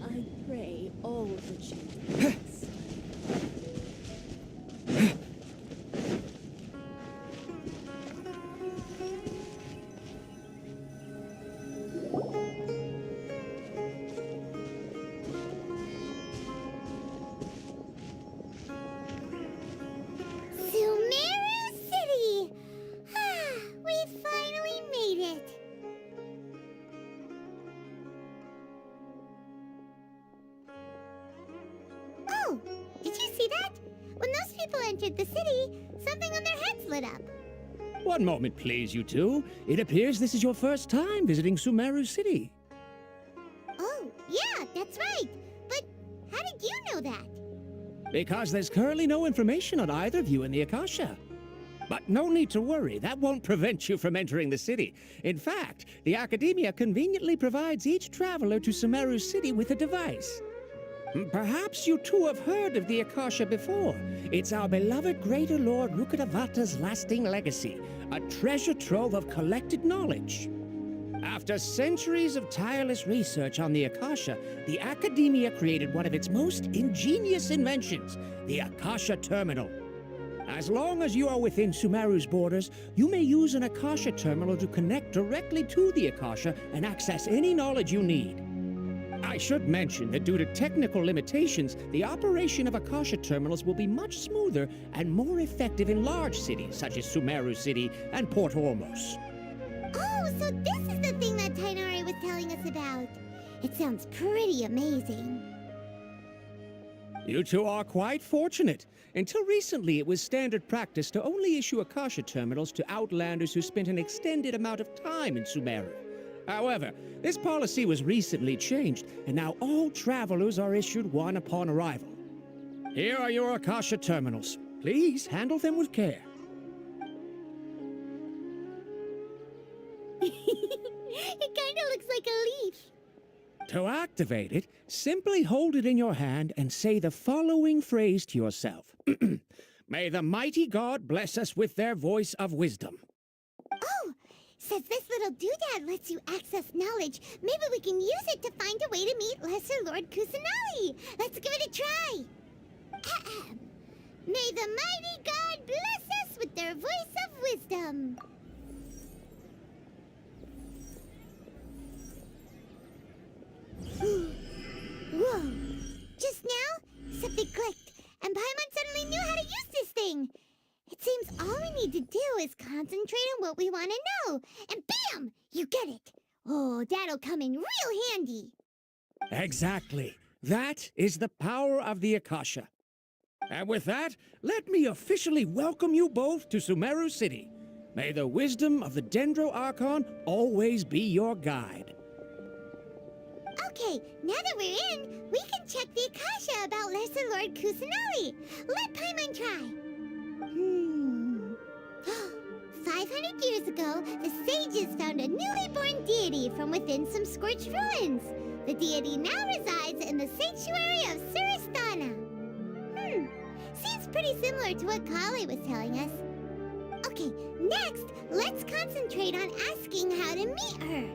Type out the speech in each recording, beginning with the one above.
I pray all the children. Sumeru City! We finally made it! Oh, did you see that? When those people entered the city, something on their heads lit up. One moment, please, you two. It appears this is your first time visiting Sumeru City. Oh, yeah, that's right. But how did you know that? Because there's currently no information on either of you in the Akasha. But no need to worry, that won't prevent you from entering the city. In fact, the Academia conveniently provides each traveler to Sumeru City with a device. Perhaps you two have heard of the Akasha before. It's our beloved Greater Lord Rukkhadevata's lasting legacy, a treasure trove of collected knowledge. After centuries of tireless research on the Akasha, the Academia created one of its most ingenious inventions, the Akasha Terminal. As long as you are within Sumeru's borders, you may use an Akasha Terminal to connect directly to the Akasha and access any knowledge you need. I should mention that due to technical limitations, the operation of Akasha terminals will be much smoother and more effective in large cities such as Sumeru City and Port Ormos. Oh, so this is the thing that Tainari was telling us about. It sounds pretty amazing. You two are quite fortunate. Until recently, it was standard practice to only issue Akasha terminals to outlanders who spent an extended amount of time in Sumeru. However, this policy was recently changed, and now all travelers are issued one upon arrival. Here are your Akasha terminals. Please handle them with care. It kinda looks like a leaf. To activate it, simply hold it in your hand and say the following phrase to yourself. May the mighty God bless us with their voice of wisdom. Oh, since this little doodad lets you access knowledge, maybe we can use it to find a way to meet Lesser Lord Kusanali. Let's give it a try. Ahem. May the mighty God bless us with their voice of wisdom. Whoa! Just now, something clicked, and Paimon suddenly knew how to use this thing. It seems all we need to do is concentrate on what we want to know, and bam! You get it. Oh, that'll come in real handy. Exactly. That is the power of the Akasha. And with that, let me officially welcome you both to Sumeru City. May the wisdom of the Dendro Archon always be your guide. Okay, now that we're in, we can check the Akasha about Lesser Lord Kusanali. Let Paimon try. 500 years ago, the sages found a newly born deity from within some scorched ruins. The deity now resides in the sanctuary of Suristana. Seems pretty similar to what Kali was telling us. Okay, next, let's concentrate on asking how to meet her.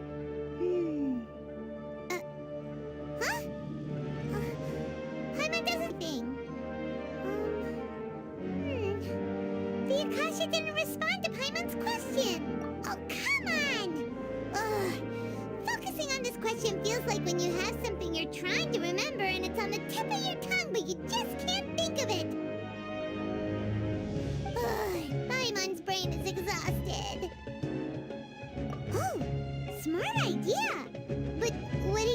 Paimon does a thing. The Akasha didn't respond to Paimon's question. Oh, come on! Focusing on this question feels like when you have something you're trying to remember and it's on the tip of your tongue, but you just can't think of it. Paimon's brain is exhausted. Oh, smart idea. But what do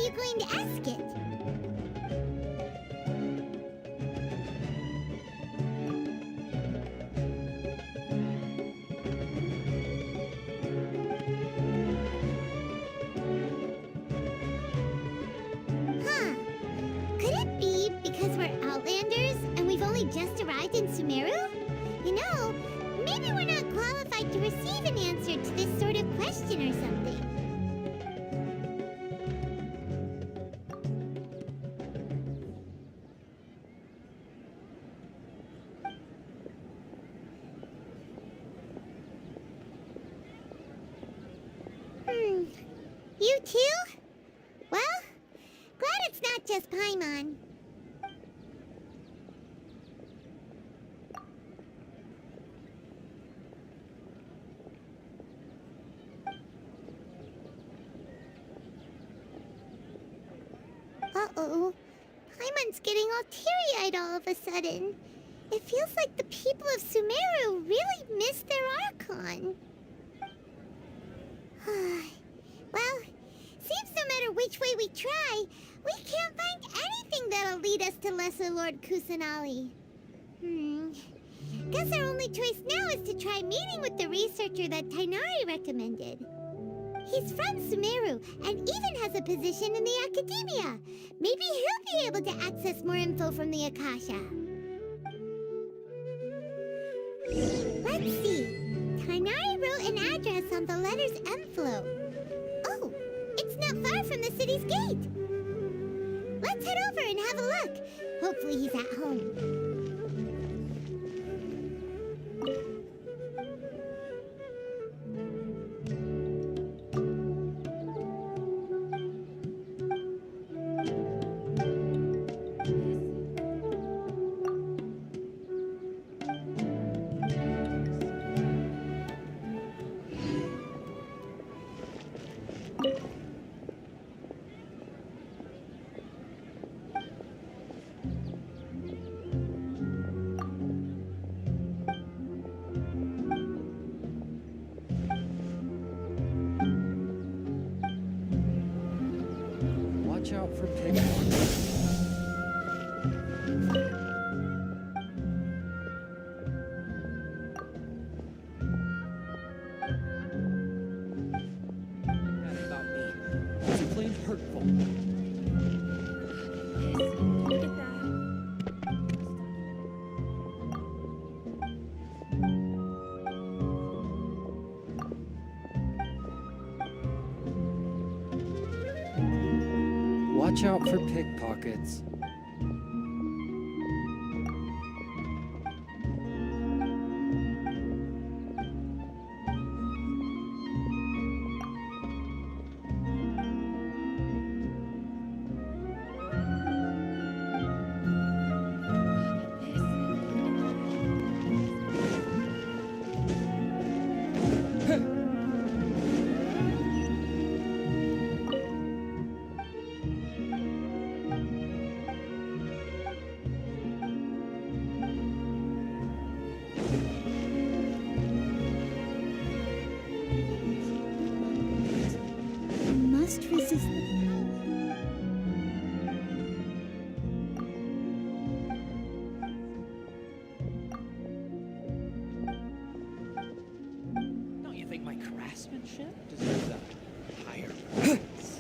You know, maybe we're not qualified to receive an answer to this sort of question or something. You too? Well, glad it's not just Paimon. Uh-oh. Paimon's getting all teary-eyed all of a sudden. It feels like the people of Sumeru really miss their Archon. Well, seems no matter which way we try, we can't find anything that'll lead us to Lesser Lord Kusanali. Guess our only choice now is to try meeting with the researcher that Tainari recommended. He's from Sumeru and even has a position in the Academia. Maybe he'll be able to access more info from the Akasha. Let's see. Tainari wrote an address on the letter's envelope. Oh, it's not far from the city's gate. Let's head over and have a look. Hopefully he's at home. Watch out for pickpockets. That about me. It's plain hurtful. Look at that. Watch out for pickpockets. Must resist the Don't you think my craftsmanship deserves a higher price?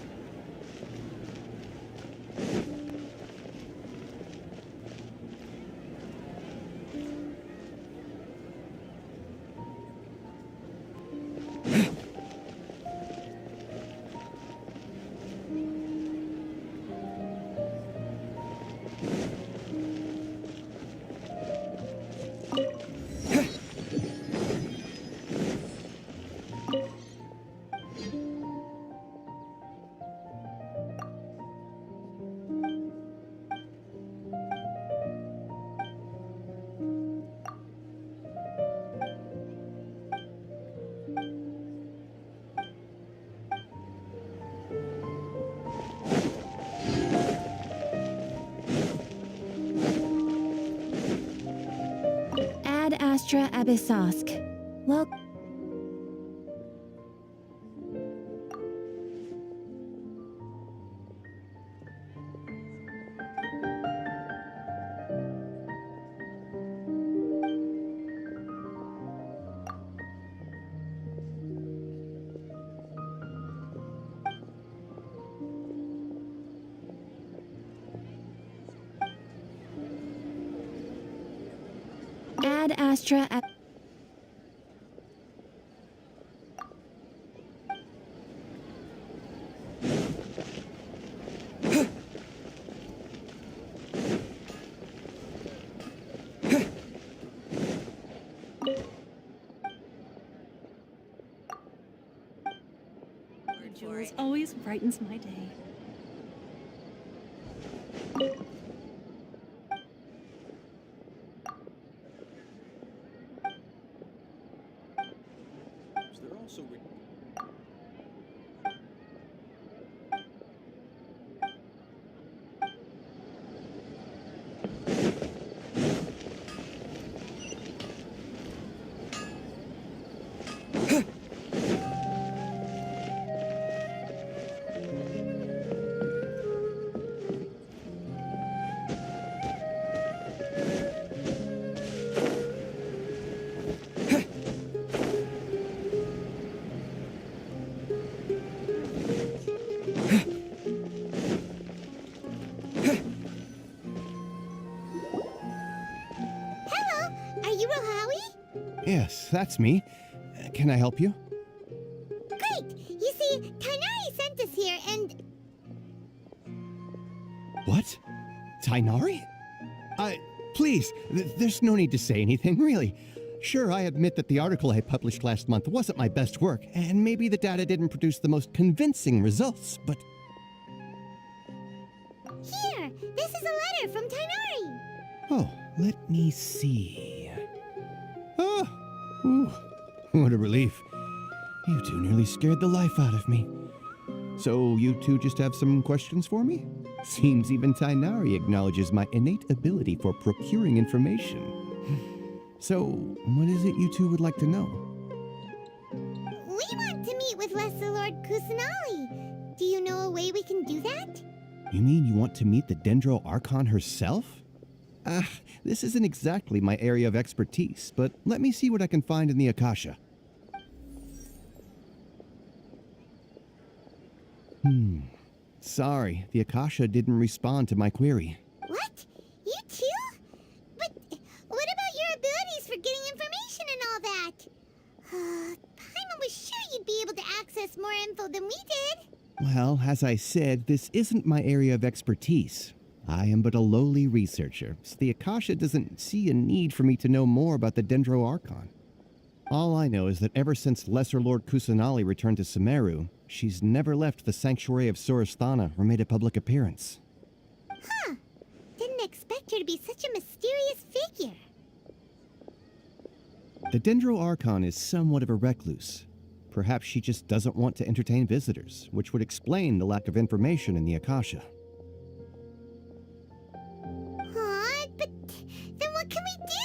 Ad Astra Abyssosk. Well, Ad Ad Astra. Jules always brightens my day. They're also Hello, are you Rohawi? Yes, that's me. Can I help you? Great! You see, Tainari sent us here and... What? Tainari? Please, there's no need to say anything, really. Sure, I admit that the article I published last month wasn't my best work, and maybe the data didn't produce the most convincing results, but... Here! This is a letter from Tainari! Oh, let me see. Oh, ooh, what a relief. You two nearly scared the life out of me. So you two just have some questions for me? Seems even Tainari acknowledges my innate ability for procuring information. So, what is it you two would like to know? We want to meet with Lesser Lord Kusanali. Do you know a way we can do that? You mean you want to meet the Dendro Archon herself? This isn't exactly my area of expertise, but let me see what I can find in the Akasha. Sorry, the Akasha didn't respond to my query. What? You too? But what about your abilities for getting information and all that? Paimon was sure you'd be able to access more info than we did. Well, as I said, this isn't my area of expertise. I am but a lowly researcher, so the Akasha doesn't see a need for me to know more about the Dendro Archon. All I know is that ever since Lesser Lord Kusanali returned to Sumeru, she's never left the Sanctuary of Surasthana or made a public appearance. Huh. Didn't expect her to be such a mysterious figure. The Dendro Archon is somewhat of a recluse. Perhaps she just doesn't want to entertain visitors, which would explain the lack of information in the Akasha. But then what can we do?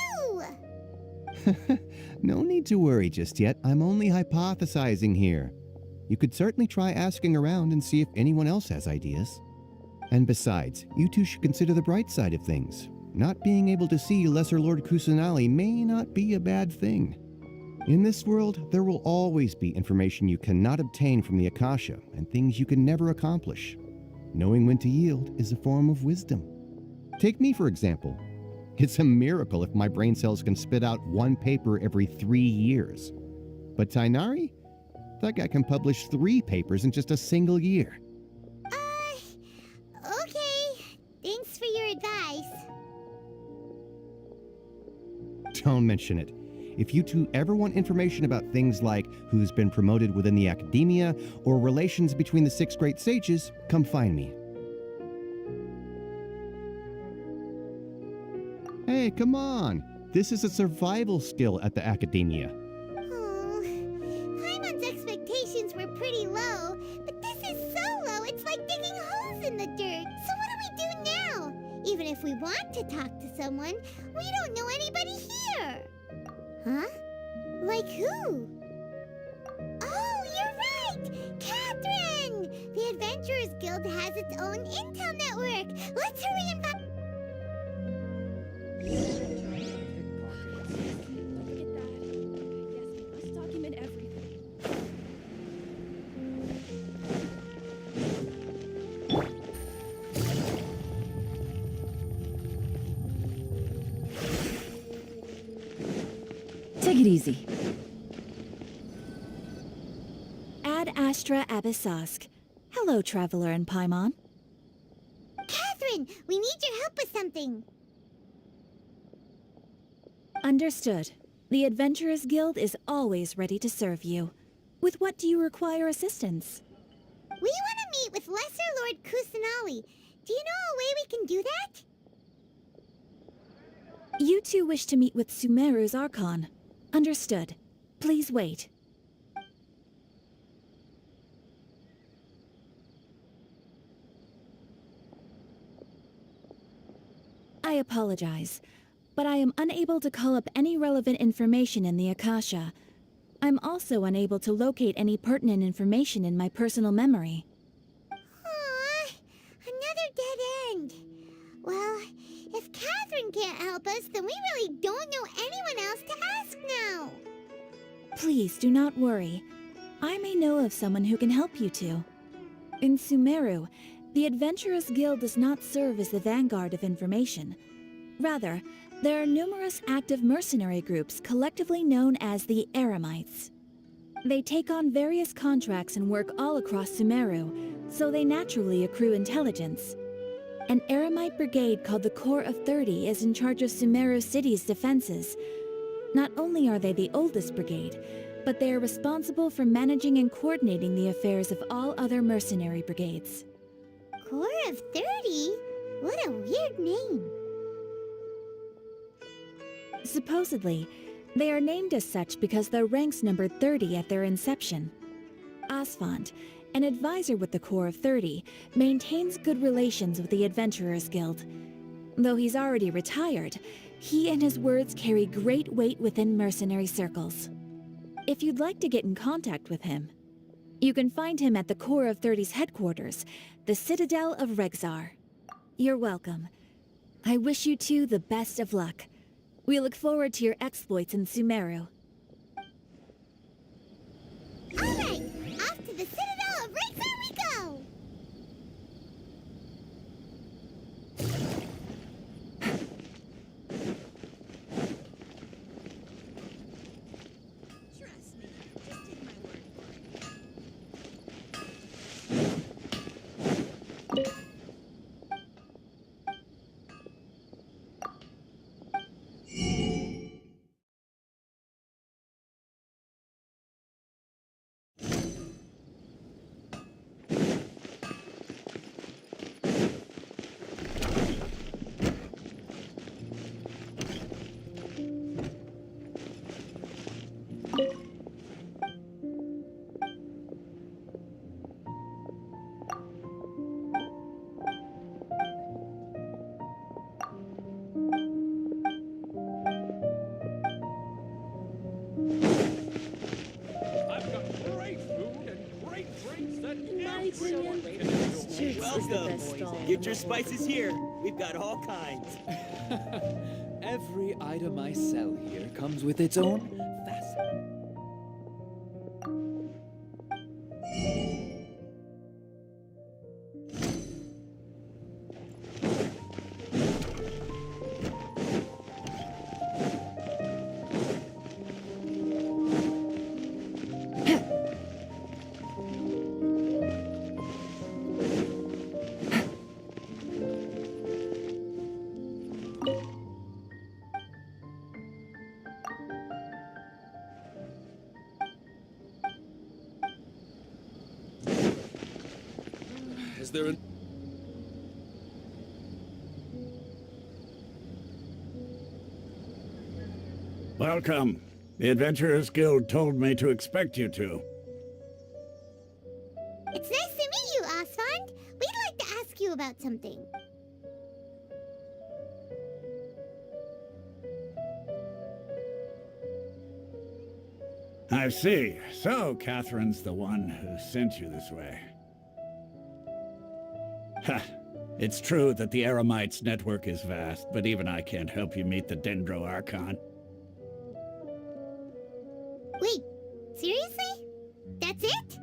No need to worry just yet. I'm only hypothesizing here. You could certainly try asking around and see if anyone else has ideas. And besides, you two should consider the bright side of things. Not being able to see Lesser Lord Kusanali may not be a bad thing. In this world, there will always be information you cannot obtain from the Akasha and things you can never accomplish. Knowing when to yield is a form of wisdom. Take me, for example. It's a miracle if my brain cells can spit out one paper every 3 years. But Tainari? That guy can publish 3 papers in just a single year. Okay. Thanks for your advice. Don't mention it. If you two ever want information about things like who's been promoted within the academia or relations between the 6 great sages, come find me. Hey, come on! This is a survival skill at the academia. Oh, Paimon's expectations were pretty low, but this is so low it's like digging holes in the dirt. So what do we do now? Even if we want to talk to someone, we don't know anybody here. Huh? Like who? Oh, you're right! Catherine! The Adventurers Guild has its own intel network. Let's hurry and find... Look at that. Yes, we must document everything. Take it easy. Ad Astra Abyssosk. Hello, Traveler in Paimon. Catherine, we need your help with something. Understood. The Adventurers Guild is always ready to serve you. With what do you require assistance? We want to meet with Lesser Lord Kusanali. Do you know a way we can do that? You two wish to meet with Sumeru's Archon. Understood. Please wait. I apologize, but I am unable to call up any relevant information in the Akasha. I'm also unable to locate any pertinent information in my personal memory. Aww, another dead end. Well, if Catherine can't help us, then we really don't know anyone else to ask now. Please do not worry. I may know of someone who can help you two. In Sumeru, the Adventurers Guild does not serve as the vanguard of information. Rather, there are numerous active mercenary groups collectively known as the Eremites. They take on various contracts and work all across Sumeru, so they naturally accrue intelligence. An Eremite brigade called the Corps of 30 is in charge of Sumeru City's defenses. Not only are they the oldest brigade, but they are responsible for managing and coordinating the affairs of all other mercenary brigades. Corps of 30? What a weird name. Supposedly, they are named as such because their ranks numbered 30 at their inception. Asfand, an advisor with the Corps of 30, maintains good relations with the Adventurers Guild. Though he's already retired, he and his words carry great weight within mercenary circles. If you'd like to get in contact with him, you can find him at the Corps of 30's headquarters, the Citadel of Rexar. You're welcome. I wish you two the best of luck. We look forward to your exploits in Sumeru. Alright, off to the Citadel of Rexar we go! Trust me. Just take my word for it. I've got great food and great drinks that opinion, everyone can enjoy. Welcome. Get your spices here. We've got all kinds. Every item I sell here comes with its own facet. Is there an... Welcome. The Adventurers Guild told me to expect you two. It's nice to meet you, Asfand. We'd like to ask you about something. I see. So, Catherine's the one who sent you this way. Ha! It's true that the Eremites' network is vast, but even I can't help you meet the Dendro Archon. Wait, seriously? That's it?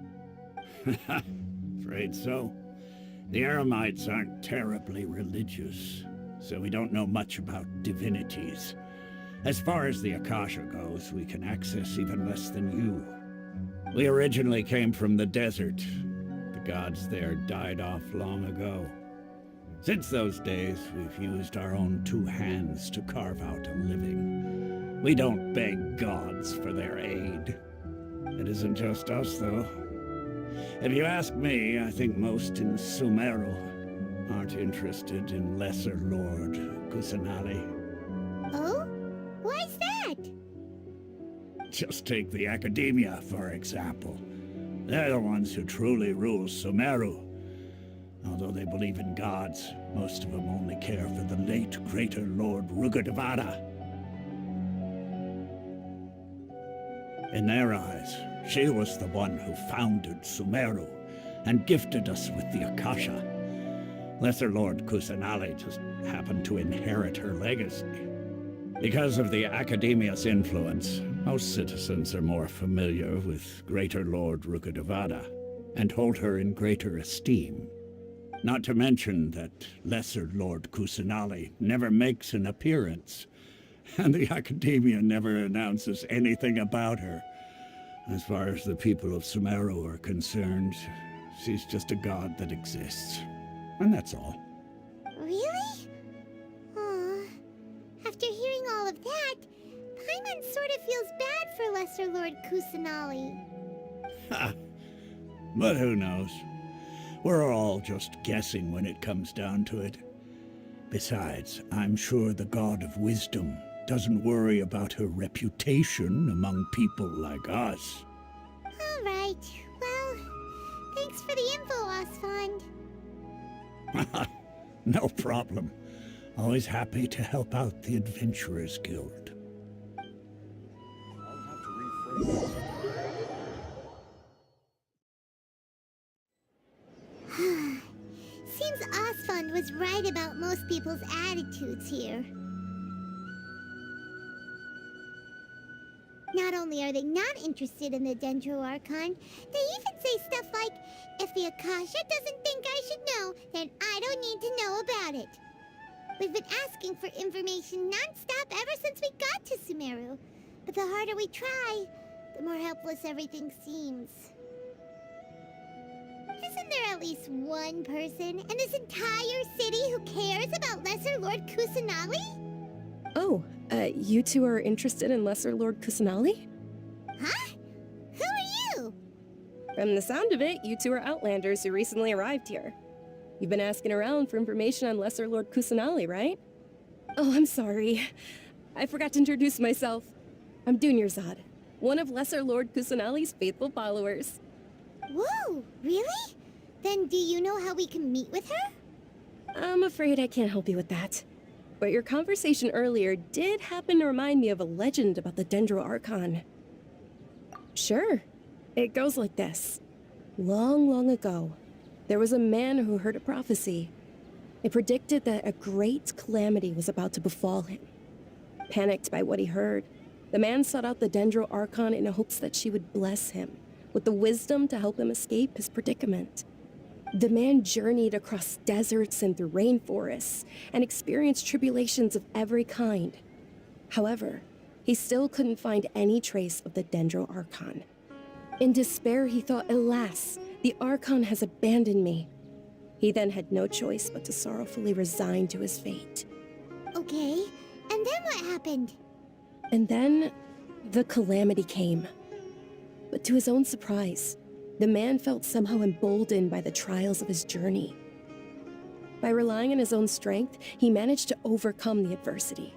Afraid so. The Eremites aren't terribly religious, so we don't know much about divinities. As far as the Akasha goes, we can access even less than you. We originally came from the desert. The gods there died off long ago. Since those days, we've used our own two hands to carve out a living. We don't beg gods for their aid. It isn't just us, though. If you ask me, I think most in Sumeru aren't interested in Lesser Lord Kusanali. Oh? Why's that? Just take the Academia, for example. They're the ones who truly rule Sumeru. Although they believe in gods, most of them only care for the late Greater Lord Rugadavada. In their eyes, she was the one who founded Sumeru and gifted us with the Akasha. Lesser Lord Kusanali just happened to inherit her legacy. Because of the Academia's influence, most citizens are more familiar with Greater Lord Rugadavada and hold her in greater esteem. Not to mention that Lesser Lord Kusanali never makes an appearance, and the Academia never announces anything about her. As far as the people of Sumeru are concerned, she's just a god that exists. And that's all. Really? Aw. After hearing all of that, Paimon sort of feels bad for Lesser Lord Kusanali. Ha! But who knows? We're all just guessing when it comes down to it. Besides, I'm sure the God of Wisdom doesn't worry about her reputation among people like us. All right. Well, thanks for the info, Osfond. No problem. Always happy to help out the Adventurers Guild. I'll have to rephrase this. Seems Osfond was right about most people's attitudes here. Not only are they not interested in the Dendro Archon, they even say stuff like, if the Akasha doesn't think I should know, then I don't need to know about it. We've been asking for information non-stop ever since we got to Sumeru. But the harder we try, the more helpless everything seems. Isn't there at least one person in this entire city who cares about Lesser Lord Kusanali? Oh, you two are interested in Lesser Lord Kusanali? Huh? Who are you? From the sound of it, you two are Outlanders who recently arrived here. You've been asking around for information on Lesser Lord Kusanali, right? Oh, I'm sorry. I forgot to introduce myself. I'm Dunyarzad, one of Lesser Lord Kusanali's faithful followers. Whoa, really? Then do you know how we can meet with her? I'm afraid I can't help you with that. But your conversation earlier did happen to remind me of a legend about the Dendro Archon. Sure. It goes like this. Long, long ago, there was a man who heard a prophecy. It predicted that a great calamity was about to befall him. Panicked by what he heard, the man sought out the Dendro Archon in hopes that she would bless him with the wisdom to help him escape his predicament. The man journeyed across deserts and through rainforests and experienced tribulations of every kind. However, he still couldn't find any trace of the Dendro Archon. In despair, he thought, alas, the Archon has abandoned me. He then had no choice but to sorrowfully resign to his fate. Okay, and then what happened? And then, the calamity came. But to his own surprise, the man felt somehow emboldened by the trials of his journey. By relying on his own strength, he managed to overcome the adversity.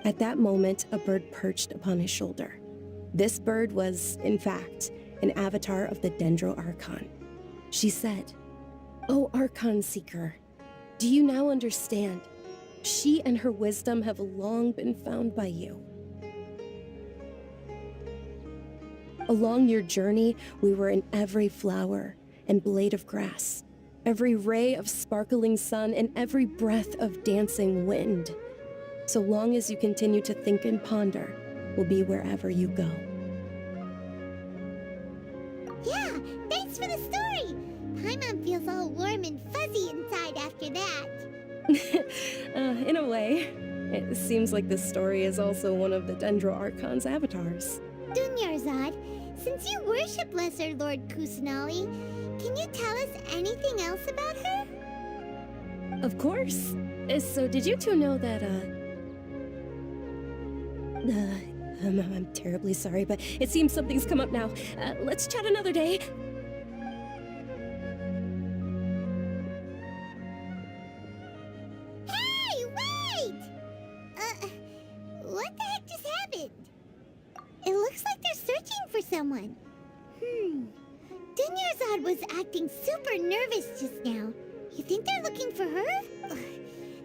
At that moment, a bird perched upon his shoulder. This bird was, in fact, an avatar of the Dendro Archon. She said, "O Archon Seeker, do you now understand? She and her wisdom have long been found by you. Along your journey, we were in every flower and blade of grass, every ray of sparkling sun, and every breath of dancing wind. So long as you continue to think and ponder, we'll be wherever you go." Yeah, thanks for the story! Paimon feels all warm and fuzzy inside after that. In a way. It seems like this story is also one of the Dendro Archon's avatars. Dunyarzad, since you worship Lesser Lord Kusanali, can you tell us anything else about her? Of course. So did you two know that, I'm terribly sorry, but it seems something's come up now. Let's chat another day. Hey, wait! What the heck just happened? It looks like they're searching for someone. Dunyarzad was acting super nervous just now. You think they're looking for her? Ugh,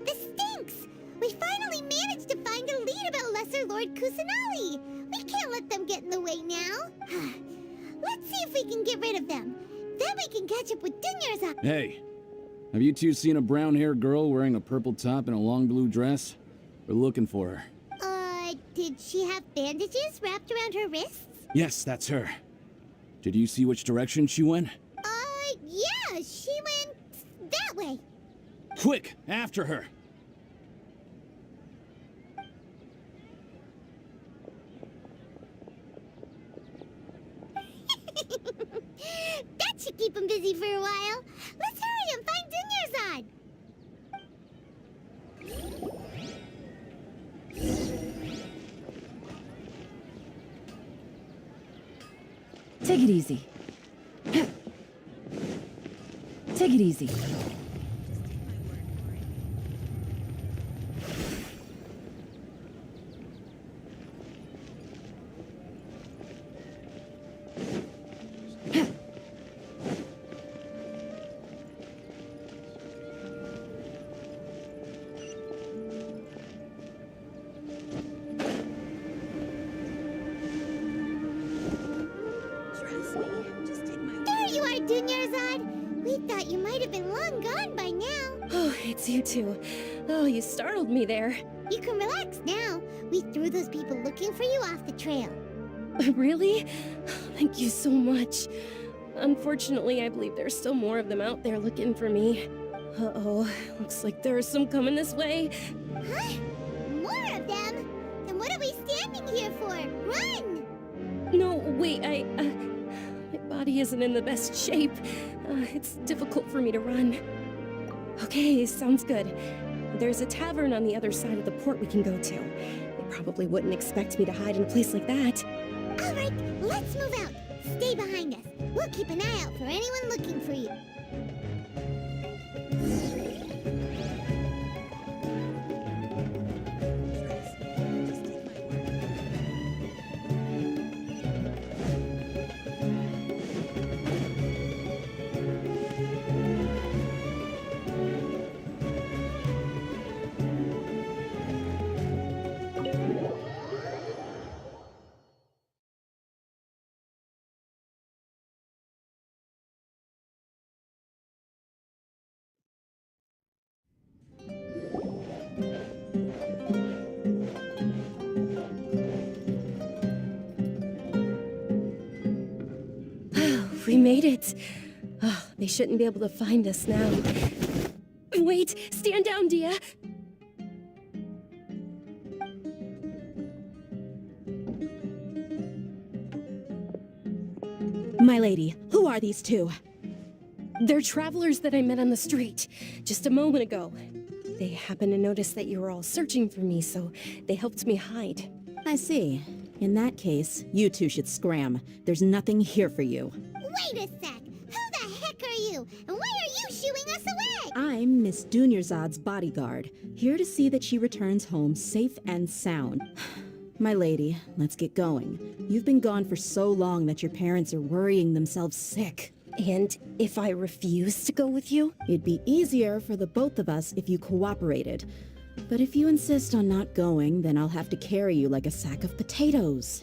this stinks! We finally managed to find a lead about Lesser Lord Kusanali! We can't let them get in the way now! Let's see if we can get rid of them. Then we can catch up with Dunyarzad. Hey, have you two seen a brown-haired girl wearing a purple top and a long blue dress? We're looking for her. Did she have bandages wrapped around her wrists? Yes, that's her. Did you see which direction she went? Yeah, she went that way. Quick, after her! That should keep him busy for a while. Let's hurry and find Dunyarzad. Take it easy. Take it easy. There you are, Dunyarzad. We thought you might have been long gone by now. Oh, it's you two. Oh, you startled me there. You can relax now. We threw those people looking for you off the trail. Really? Thank you so much. Unfortunately, I believe there's still more of them out there looking for me. Uh-oh, looks like there are some coming this way. Huh? More of them? Then what are we standing here for? Run! No, wait, my body isn't in the best shape. It's difficult for me to run. Okay, sounds good. There's a tavern on the other side of the port we can go to. They probably wouldn't expect me to hide in a place like that. All right, let's move out. Stay behind us. We'll keep an eye out for anyone looking for you. We made it. Oh, they shouldn't be able to find us now. Wait, stand down, Dia. My lady, who are these two? They're travelers that I met on the street just a moment ago. They happened to notice that you were all searching for me, so they helped me hide. I see. In that case, you two should scram. There's nothing here for you. Wait a sec. Who the heck are you? And why are you shooing us away? I'm Miss Dunyarzad's bodyguard, here to see that she returns home safe and sound. My lady, let's get going. You've been gone for so long that your parents are worrying themselves sick. And if I refuse to go with you? It'd be easier for the both of us if you cooperated. But if you insist on not going, then I'll have to carry you like a sack of potatoes.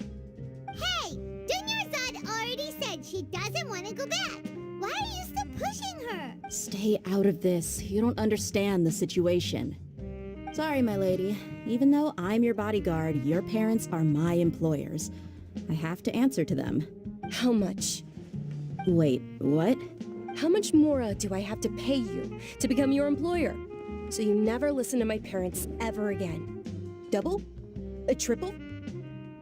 Hey! Dunyarzad already said she doesn't want to go back. Why are you still pushing her? Stay out of this. You don't understand the situation. Sorry, my lady. Even though I'm your bodyguard, your parents are my employers. I have to answer to them. How much? Wait, what? How much more do I have to pay you to become your employer? So you never listen to my parents ever again. Double? A triple?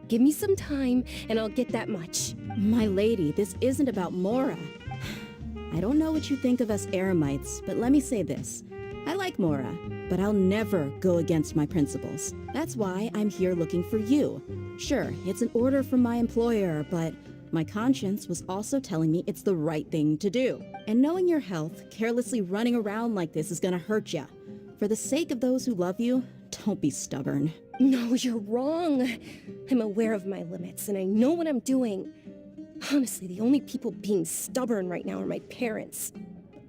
Give me some time, and I'll get that much. My lady, this isn't about Mora. I don't know what you think of us Eremites, but let me say this. I like Mora, but I'll never go against my principles. That's why I'm here looking for you. Sure, it's an order from my employer, but my conscience was also telling me it's the right thing to do. And knowing your health, carelessly running around like this is gonna hurt ya. For the sake of those who love you, don't be stubborn. No, you're wrong. I'm aware of my limits, and I know what I'm doing. Honestly, the only people being stubborn right now are my parents.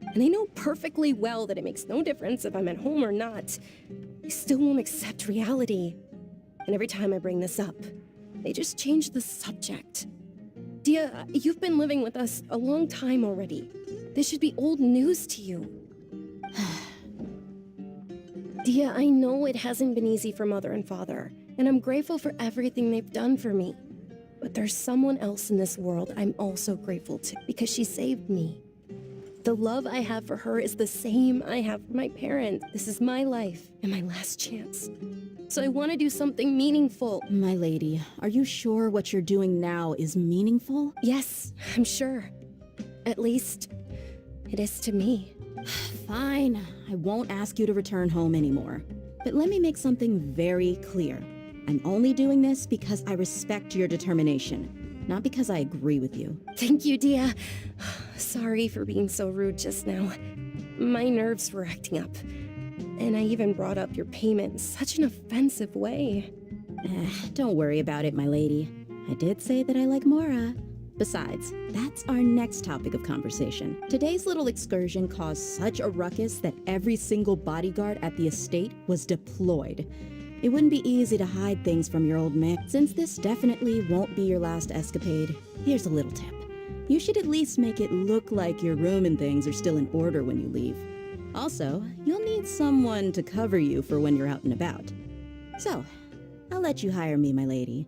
And they know perfectly well that it makes no difference if I'm at home or not. They still won't accept reality. And every time I bring this up, they just change the subject. Dia, you've been living with us a long time already. This should be old news to you. Dia, I know it hasn't been easy for Mother and Father, and I'm grateful for everything they've done for me. But there's someone else in this world I'm also grateful to, because she saved me. The love I have for her is the same I have for my parents. This is my life and my last chance. So I want to do something meaningful. My lady, are you sure what you're doing now is meaningful? Yes, I'm sure. At least, it is to me. Fine, I won't ask you to return home anymore. But let me make something very clear. I'm only doing this because I respect your determination, not because I agree with you. Thank you, Dia. Sorry for being so rude just now. My nerves were acting up. And I even brought up your payment in such an offensive way. Don't worry about it, my lady. I did say that I like Mora. Besides, that's our next topic of conversation. Today's little excursion caused such a ruckus that every single bodyguard at the estate was deployed. It wouldn't be easy to hide things from your old man. Since this definitely won't be your last escapade, here's a little tip. You should at least make it look like your room and things are still in order when you leave. Also, you'll need someone to cover you for when you're out and about. So, I'll let you hire me, my lady.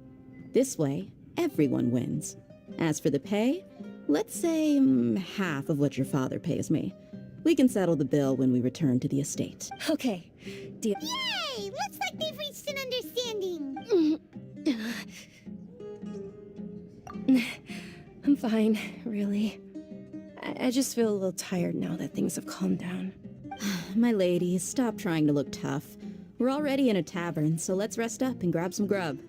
This way, everyone wins. As for the pay, let's say half of what your father pays me. We can settle the bill when we return to the estate. Okay, Dia. Yay! Looks like they've reached an understanding. I'm fine, really. I just feel a little tired now that things have calmed down. My lady, stop trying to look tough. We're already in a tavern, so let's rest up and grab some grub.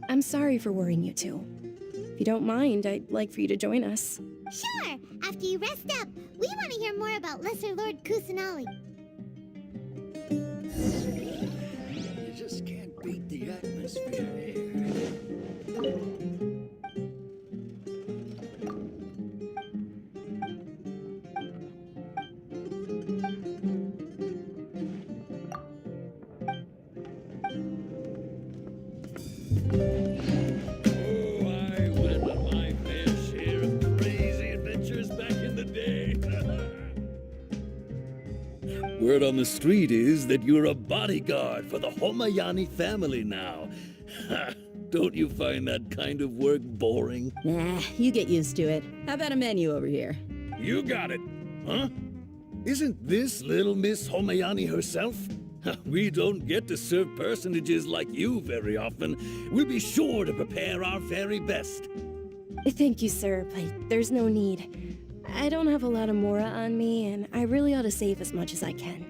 I'm sorry for worrying you two. If you don't mind, I'd like for you to join us. Sure! After you rest up, we want to hear more about Lesser Lord Kusanali. You just can't beat the atmosphere here. Word on the street is that you're a bodyguard for the Homayani family now. Don't you find that kind of work boring? Nah, you get used to it. How about a menu over here? You got it, huh? Isn't this little Miss Homayani herself? We don't get to serve personages like you very often. We'll be sure to prepare our very best. Thank you, sir, but there's no need. I don't have a lot of Mora on me, and I really ought to save as much as I can.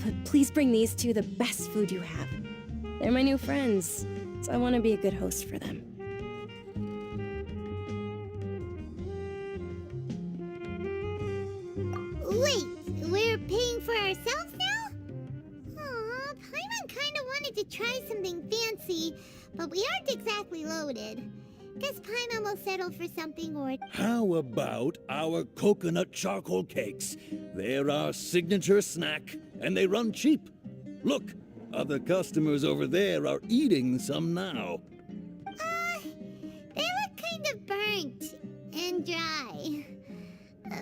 But please bring these two the best food you have. They're my new friends, so I want to be a good host for them. Wait, we're paying for ourselves now? Aw, Paimon kinda wanted to try something fancy, but we aren't exactly loaded. Guess Paimon will settle for something or... How about our coconut charcoal cakes? They're our signature snack, and they run cheap. Look, other customers over there are eating some now. They look kind of burnt and dry.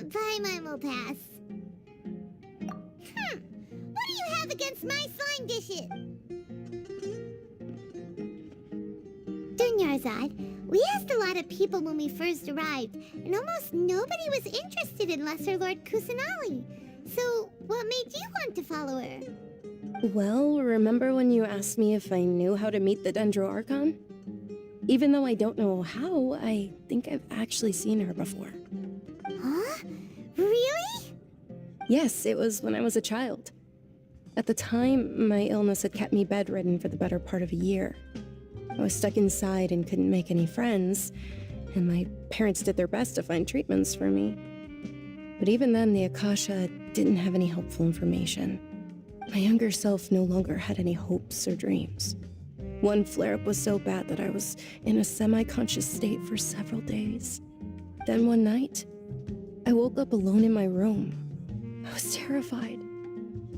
Paimon will pass. What do you have against my slime dishes? Dunyarzad, we asked a lot of people when we first arrived, and almost nobody was interested in Lesser Lord Kusanali. So, what made you want to follow her? Well, remember when you asked me if I knew how to meet the Dendro Archon? Even though I don't know how, I think I've actually seen her before. Huh? Really? Yes, it was when I was a child. At the time, my illness had kept me bedridden for the better part of a year. I was stuck inside and couldn't make any friends, and my parents did their best to find treatments for me. But even then, the Akasha didn't have any helpful information. My younger self no longer had any hopes or dreams. One flare-up was so bad that I was in a semi-conscious state for several days. Then one night, I woke up alone in my room. I was terrified.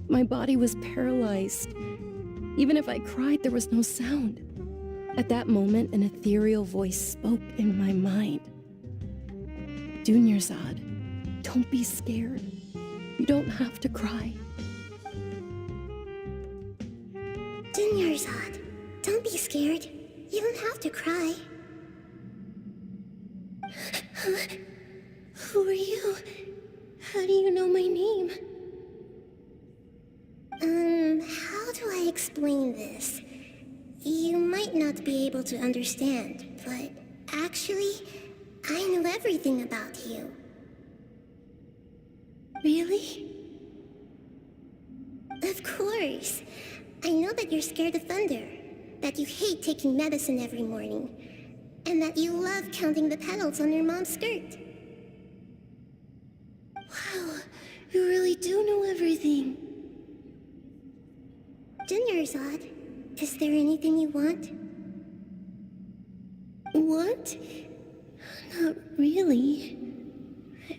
My body was paralyzed. Even if I cried, there was no sound. At that moment, an ethereal voice spoke in my mind. Dunyarzad, don't be scared. You don't have to cry. Dunyarzad, don't be scared. You don't have to cry. Who are you? How do you know my name? How do I explain this? You might not be able to understand, but actually, I know everything about you. Really? Of course. I know that you're scared of thunder, that you hate taking medicine every morning, and that you love counting the petals on your mom's skirt. Wow, you really do know everything. Dunyarzad, is there anything you want? Want? Not really.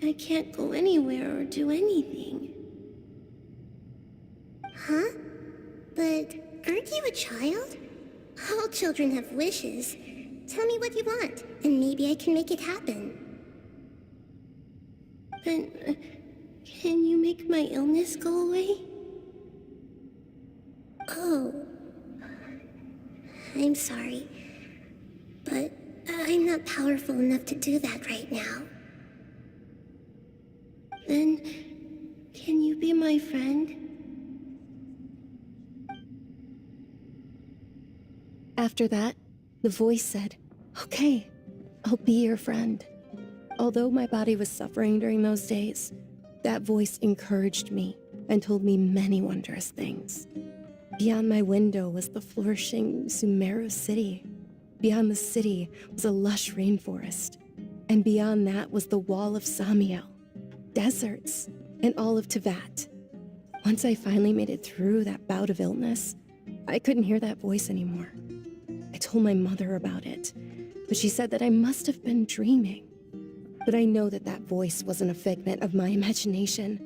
I can't go anywhere or do anything. Huh? But aren't you a child? All children have wishes. Tell me what you want, and maybe I can make it happen. But can you make my illness go away? Oh. I'm sorry. But I'm not powerful enough to do that right now. Then, can you be my friend? After that, the voice said, "Okay, I'll be your friend." Although my body was suffering during those days, that voice encouraged me and told me many wondrous things. Beyond my window was the flourishing Sumeru city. Beyond the city was a lush rainforest. And beyond that was the wall of Samiel, deserts, and all of Tevat. Once I finally made it through that bout of illness, I couldn't hear that voice anymore. I told my mother about it, but she said that I must have been dreaming. But I know that that voice wasn't a figment of my imagination.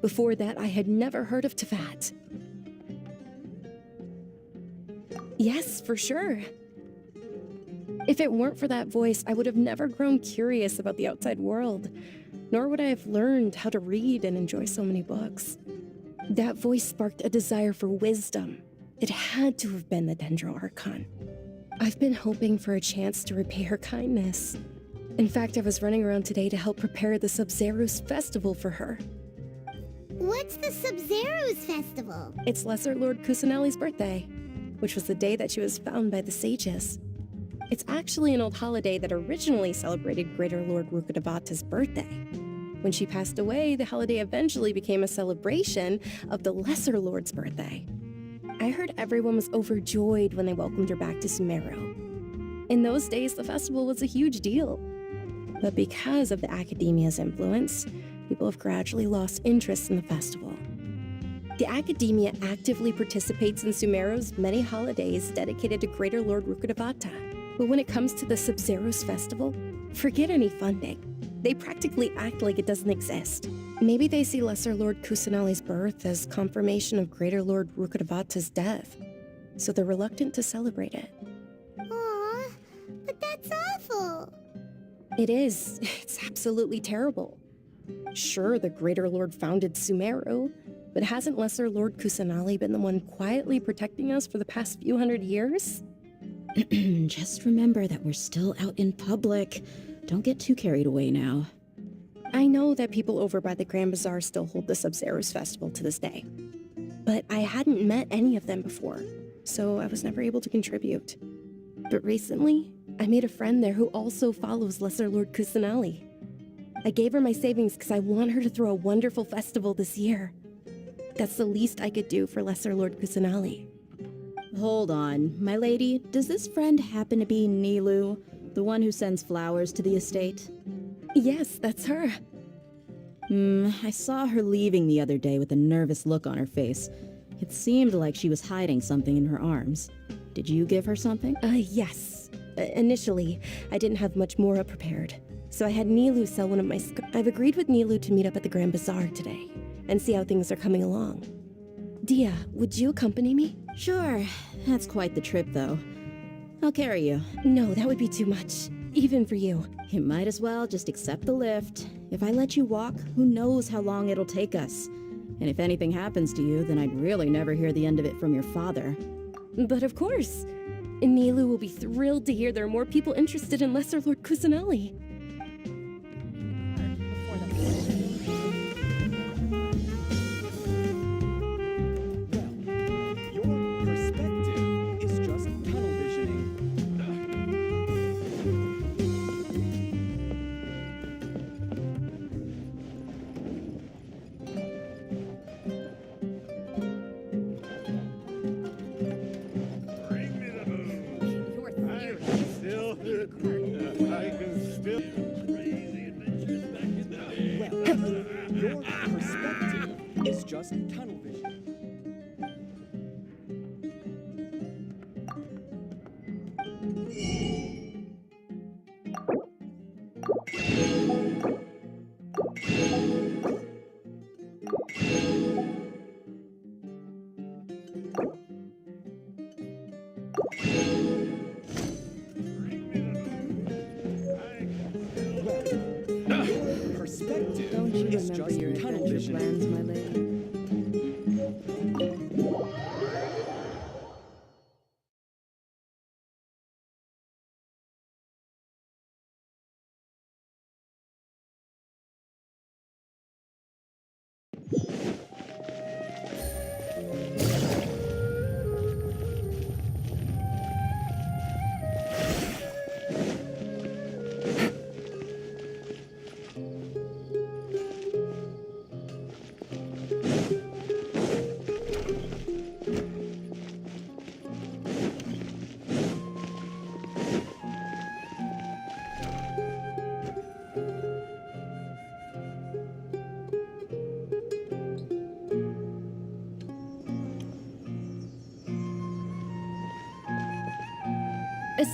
Before that, I had never heard of Tevat. Yes, for sure. If it weren't for that voice, I would have never grown curious about the outside world, nor would I have learned how to read and enjoy so many books. That voice sparked a desire for wisdom. It had to have been the Dendro Archon. I've been hoping for a chance to repay her kindness. In fact, I was running around today to help prepare the Sub-Zerus festival for her. What's the Sub-Zerus festival? It's Lesser Lord Kusanali's birthday, which was the day that she was found by the sages. It's actually an old holiday that originally celebrated Greater Lord Rukkhadevata's birthday. When she passed away, the holiday eventually became a celebration of the Lesser Lord's birthday. I heard everyone was overjoyed when they welcomed her back to Sumeru. In those days, the festival was a huge deal. But because of the Academia's influence, people have gradually lost interest in the festival. The Academia actively participates in Sumeru's many holidays dedicated to Greater Lord Rukkhadevata. But when it comes to the Sub-Zerus festival, forget any funding. They practically act like it doesn't exist. Maybe they see Lesser Lord Kusanali's birth as confirmation of Greater Lord Rukkhadevata's death, so they're reluctant to celebrate it. Aw, but that's awful. It is. It's absolutely terrible. Sure, the Greater Lord founded Sumeru, but hasn't Lesser Lord Kusanali been the one quietly protecting us for the past few hundred years? Just remember that we're still out in public. Don't get too carried away now. I know that people over by the Grand Bazaar still hold the Sub-Zerus festival to this day. but I hadn't met any of them before, so I was never able to contribute. But recently, I made a friend there who also follows Lesser Lord Kusanali. I gave her my savings because I want her to throw a wonderful festival this year. That's the least I could do for Lesser Lord Kusanali. Hold on, my lady. Does this friend happen to be Nilu, the one who sends flowers to the estate? Yes, that's her. I saw her leaving the other day with a nervous look on her face. It seemed like she was hiding something in her arms. Did you give her something? Yes. Initially, I didn't have much Mora prepared, so I had Nilu sell one of my I've agreed with Nilu to meet up at the Grand Bazaar today, and see how things are coming along. Dia, would you accompany me? Sure. That's quite the trip, though. I'll carry you. No, that would be too much. Even for you. You might as well just accept the lift. If I let you walk, who knows how long it'll take us. And if anything happens to you, then I'd really never hear the end of it from your father. But of course. Nilu will be thrilled to hear there are more people interested in Lesser Lord Kusanali. Your perspective is just tunnel visioning. Your perspective is just tunnel vision. Perspective Don't you is remember just your tunnel adventure vision. plans, my lady?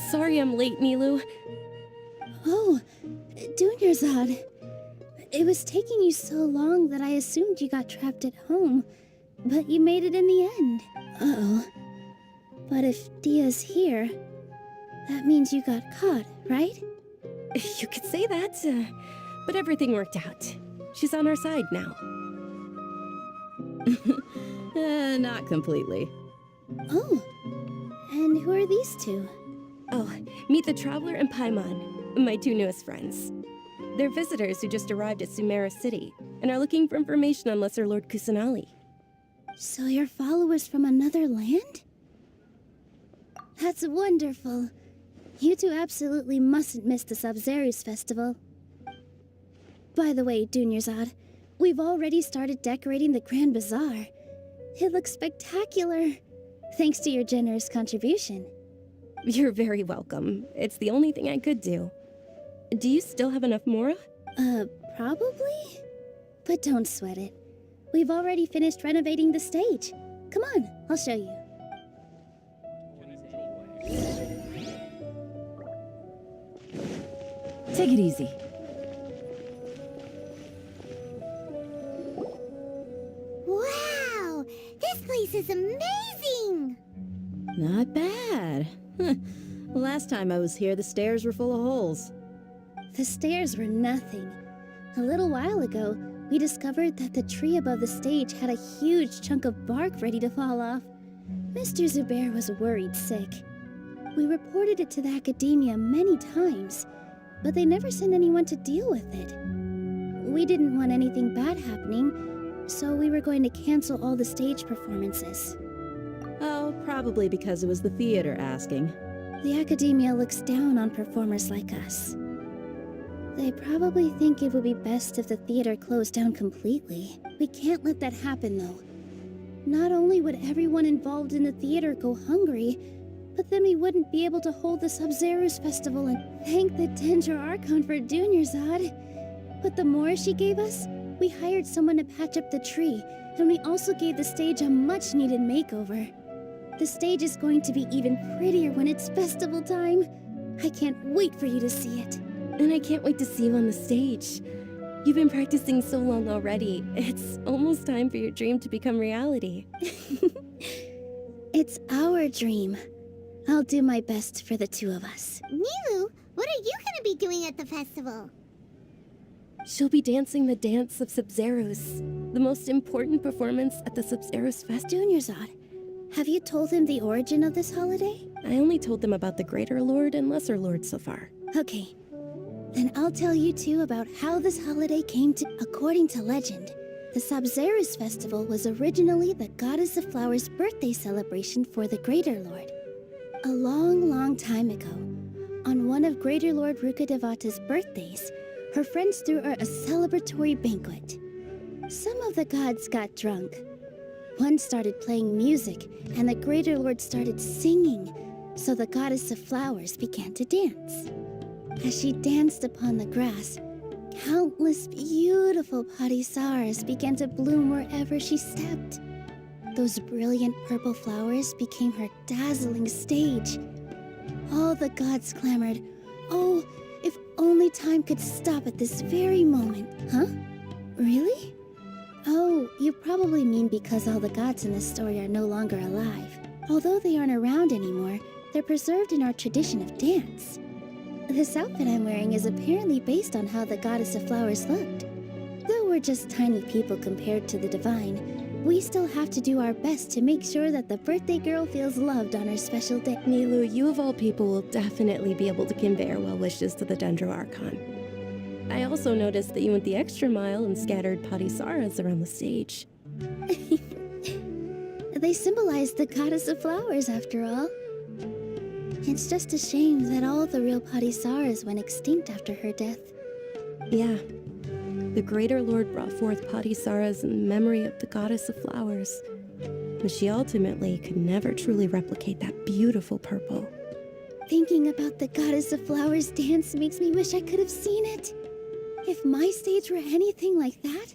Sorry I'm late, Nilu. Oh, Dunyarzad. It was taking you so long that I assumed you got trapped at home, but you made it in the end. Uh-oh. But if Dia's here, that means you got caught, right? You could say that, but everything worked out. She's on our side now. Not completely. Oh, and who are these two? Oh, meet the Traveler and Paimon, my two newest friends. They're visitors who just arrived at Sumeru City and are looking for information on Lesser Lord Kusanali. So you're followers from another land? That's wonderful. You two absolutely mustn't miss the Sabzerus festival. By the way, Dunyarzad, we've already started decorating the Grand Bazaar. It looks spectacular, thanks to your generous contribution. You're very welcome. It's the only thing I could do. Do you still have enough Mora? Probably? But don't sweat it. We've already finished renovating the stage. Come on, I'll show you. Take it easy. Wow! This place is amazing! Not bad. Last time I was here, the stairs were full of holes. The stairs were nothing. A little while ago, we discovered that the tree above the stage had a huge chunk of bark ready to fall off. Mr. Zubair was worried sick. We reported it to the academia many times, but they never sent anyone to deal with it. We didn't want anything bad happening, so we were going to cancel all the stage performances. Oh, probably because it was the theater asking. The Academia looks down on performers like us. They probably think it would be best if the theater closed down completely. We can't let that happen, though. Not only would everyone involved in the theater go hungry, but then we wouldn't be able to hold the Sub-Zero's festival and thank the Dendro Archon for Dunyarzad. But the more she gave us, we hired someone to patch up the tree, and we also gave the stage a much-needed makeover. The stage is going to be even prettier when it's festival time. I can't wait for you to see it. And I can't wait to see you on the stage. You've been practicing so long already. It's almost time for your dream to become reality. It's our dream. I'll do my best for the two of us. Nilu, what are you gonna be doing at the festival? She'll be dancing the dance of Sub-Zeros, the most important performance at the Sub-Zeros Fest. Dunyarzad, have you told him the origin of this holiday? I only told them about the Greater Lord and Lesser Lord so far. Okay. Then I'll tell you two about how this holiday came to... According to legend, the Sub-Zeros festival was originally the Goddess of Flowers' birthday celebration for the Greater Lord. A long, long time ago, on one of Greater Lord Rukkhadevata's birthdays, her friends threw her a celebratory banquet. Some of the gods got drunk. One started playing music, and the Greater Lord started singing, so the Goddess of Flowers began to dance. As she danced upon the grass, countless beautiful parisaras began to bloom wherever she stepped. Those brilliant purple flowers became her dazzling stage. All the gods clamored, "Oh, if only time could stop at this very moment." Huh? Really? Oh, you probably mean because all the gods in this story are no longer alive. Although they aren't around anymore, they're preserved in our tradition of dance. This outfit I'm wearing is apparently based on how the Goddess of Flowers looked. Though we're just tiny people compared to the divine, we still have to do our best to make sure that the birthday girl feels loved on her special day. Nilu, you of all people will definitely be able to convey our well wishes to the Dendro Archon. I also noticed that you went the extra mile and scattered parisaras around the stage. They symbolize the Goddess of Flowers, after all. It's just a shame that all the real parisaras went extinct after her death. Yeah. The Greater Lord brought forth parisaras in memory of the Goddess of Flowers, but she ultimately could never truly replicate that beautiful purple. Thinking about the Goddess of Flowers dance makes me wish I could have seen it. If my stage were anything like that,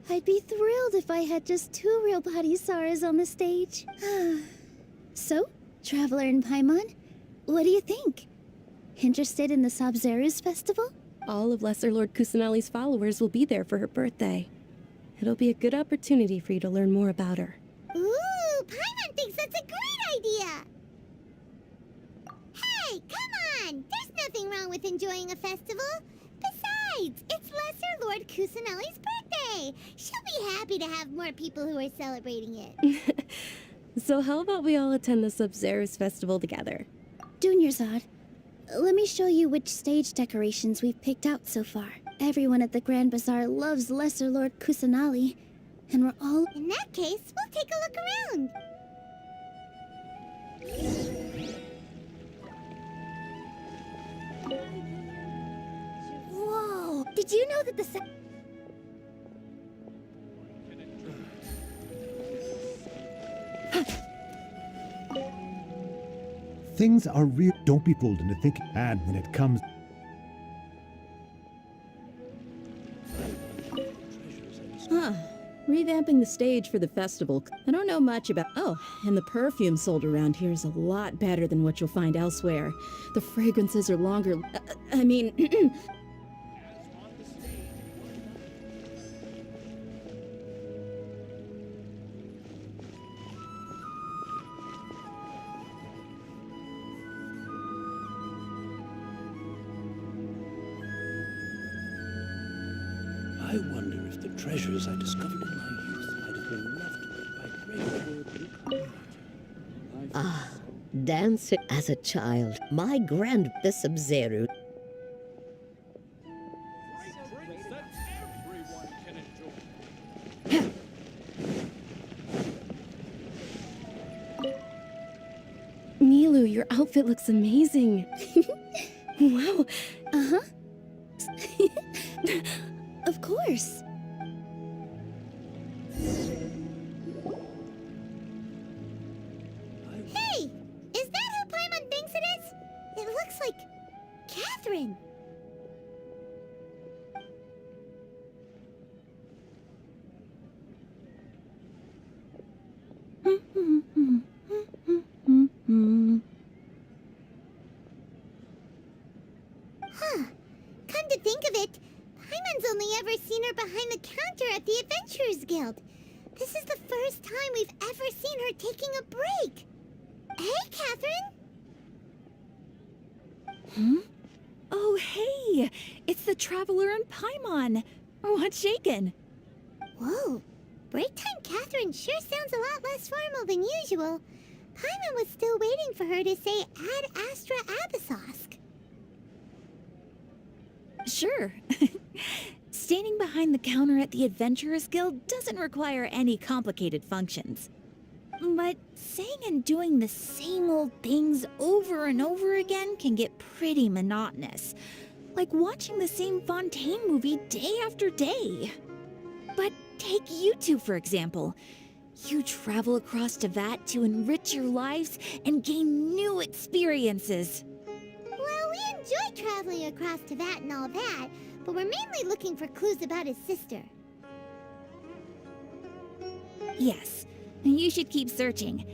I'd be thrilled if I had just two real parisaras on the stage. So, Traveler and Paimon, what do you think? Interested in the Sub-Zeros festival? All of Lesser Lord Kusanali's followers will be there for her birthday. It'll be a good opportunity for you to learn more about her. Ooh, Paimon thinks that's a great idea! Hey, come on! There's nothing wrong with enjoying a festival. Besides, it's Lesser Lord Kusanali's birthday. She'll be happy to have more people who are celebrating it. So how about we all attend the Sub-Zeros festival together? Dunyarzad, let me show you which stage decorations we've picked out so far. Everyone at the Grand Bazaar loves Lesser Lord Kusanali, and we're all... In that case, we'll take a look around. Whoa! Did you know that the Things are real. Don't be fooled into thinking. And when it comes... Huh. Revamping the stage for the festival. I don't know much about... Oh, and the perfume sold around here is a lot better than what you'll find elsewhere. The fragrances are longer... I mean... I wonder if the treasures I discovered in my youth might have been left by Greater Lord. Ah, dancing as a child. My the Sub-Zero. Nilou, your outfit looks amazing. Wow. Uh-huh. Of course. Hey! Is that who Paimon thinks it is? It looks like Catherine. Huh. Come to think of it, Paimon's only ever seen her behind the counter at the Adventurers Guild. This is the first time we've ever seen her taking a break. Hey, Catherine! Hmm? Oh, hey! It's the Traveler and Paimon! What's shaken? Whoa. Break time Catherine sure sounds a lot less formal than usual. Paimon was still waiting for her to say Ad Astra Abyssosk. Sure. Standing behind the counter at the Adventurers Guild doesn't require any complicated functions. But saying and doing the same old things over and over again can get pretty monotonous. Like watching the same Fontaine movie day after day. But take you two, for example. You travel across Tevat to enrich your lives and gain new experiences. Well, we enjoy traveling across Tevat and all that, but we're mainly looking for clues about his sister. Yes, you should keep searching.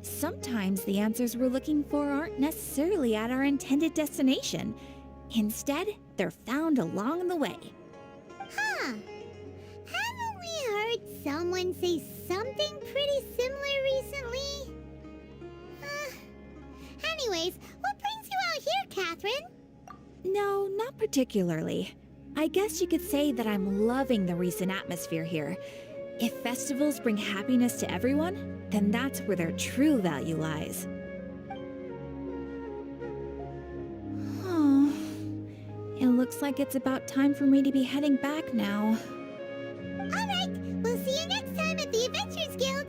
Sometimes the answers we're looking for aren't necessarily at our intended destination. Instead, they're found along the way. Huh. Haven't we heard someone say something pretty similar recently? Anyways, what brings you out here, Catherine? No, not particularly. I guess you could say that I'm loving the recent atmosphere here. If festivals bring happiness to everyone, then that's where their true value lies. Oh, it looks like it's about time for me to be heading back now. Alright, we'll see you next time at the Adventurers Guild.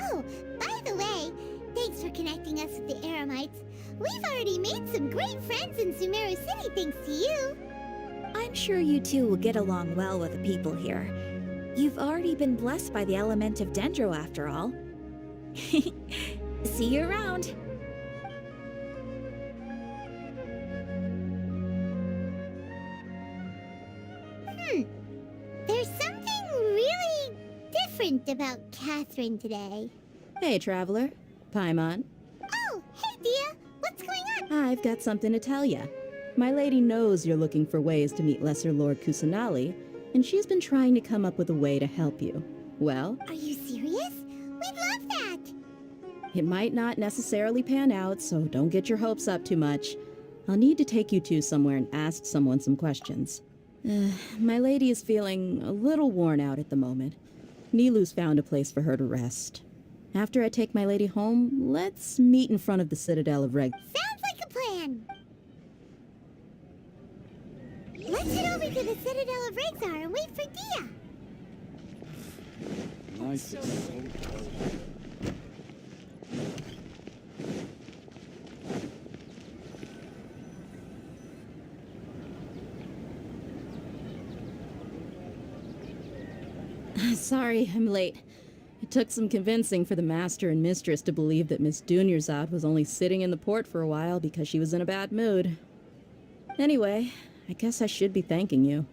Oh, by the way, thanks for connecting us with the Eremites. We've already made some great friends in Sumeru City thanks to you. I'm sure you two will get along well with the people here. You've already been blessed by the element of Dendro after all. See you around. There's something really different about Catherine today. Hey, Traveler. Paimon. Oh, hey, Dia. What's going on? I've got something to tell ya. My lady knows you're looking for ways to meet Lesser Lord Kusanali, and she's been trying to come up with a way to help you. Well? Are you serious? We'd love that! It might not necessarily pan out, so don't get your hopes up too much. I'll need to take you two somewhere and ask someone some questions. My lady is feeling a little worn out at the moment. Nilou's found a place for her to rest. After I take my lady home, let's meet in front of the Citadel of Reg. Sounds like a plan! Let's head over to the Citadel of Rexar and wait for Dia! Nice. Sorry, I'm late. It took some convincing for the master and mistress to believe that Miss Dunyarzad was only sitting in the port for a while because she was in a bad mood. Anyway, I guess I should be thanking you.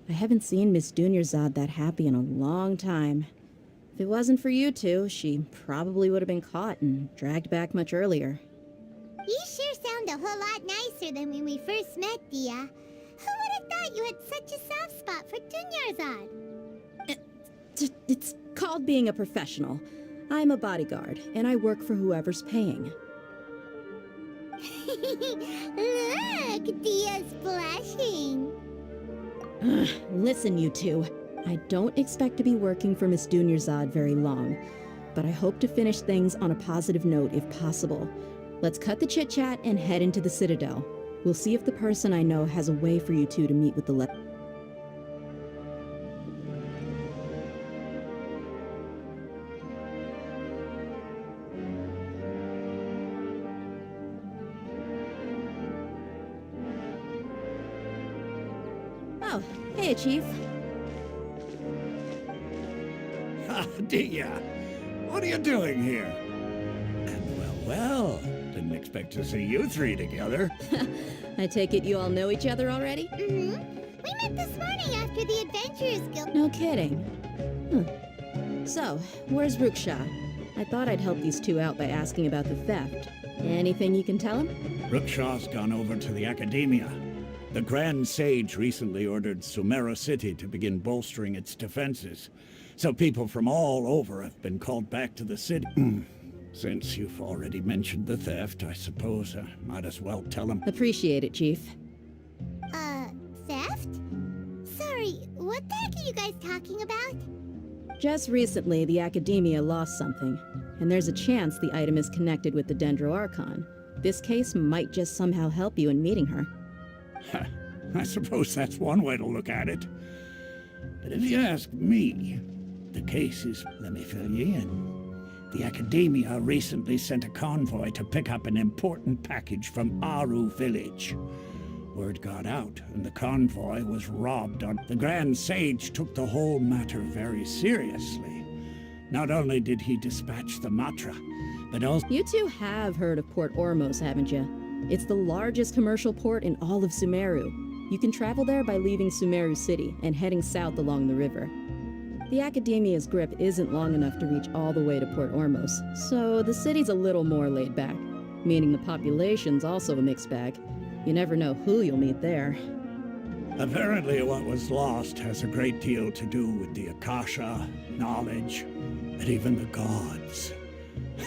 I haven't seen Miss Dunyarzad that happy in a long time. If it wasn't for you two, she probably would have been caught and dragged back much earlier. You sure sound a whole lot nicer than when we first met, Dia. Who would have thought you had such a soft spot for Dunyarzad? It's called being a professional. I'm a bodyguard, and I work for whoever's paying. Look, Dia's blushing. Listen, you two. I don't expect to be working for Miss Dunyarzad very long, but I hope to finish things on a positive note if possible. Let's cut the chit-chat and head into the Citadel. We'll see if the person I know has a way for you two to meet with the Oh, hey, Chief. Dia, what are you doing here? And well, didn't expect to see you three together. I take it you all know each other already? Mm-hmm. We met this morning after the Adventurers Guild. No kidding. So, where's Rookshaw? I thought I'd help these two out by asking about the theft. Anything you can tell him? Rookshaw's gone over to the Academia. The Grand Sage recently ordered Sumeru City to begin bolstering its defenses. So people from all over have been called back to the city. Since you've already mentioned the theft, I suppose I might as well tell him. Appreciate it, Chief. Theft? Sorry, what the heck are you guys talking about? Just recently, the Academia lost something, and there's a chance the item is connected with the Dendro Archon. This case might just somehow help you in meeting her. I suppose that's one way to look at it. But if you ask me, the case is, let me fill you in. The Academia recently sent a convoy to pick up an important package from Aru village. Word got out, and the convoy was robbed on... The Grand Sage took the whole matter very seriously. Not only did he dispatch the Matra, but also... You two have heard of Port Ormos, haven't you? It's the largest commercial port in all of Sumeru. You can travel there by leaving Sumeru City and heading south along the river. The Academia's grip isn't long enough to reach all the way to Port Ormos, so the city's a little more laid back, meaning the population's also a mixed bag. You never know who you'll meet there. Apparently what was lost has a great deal to do with the Akasha, knowledge, and even the gods.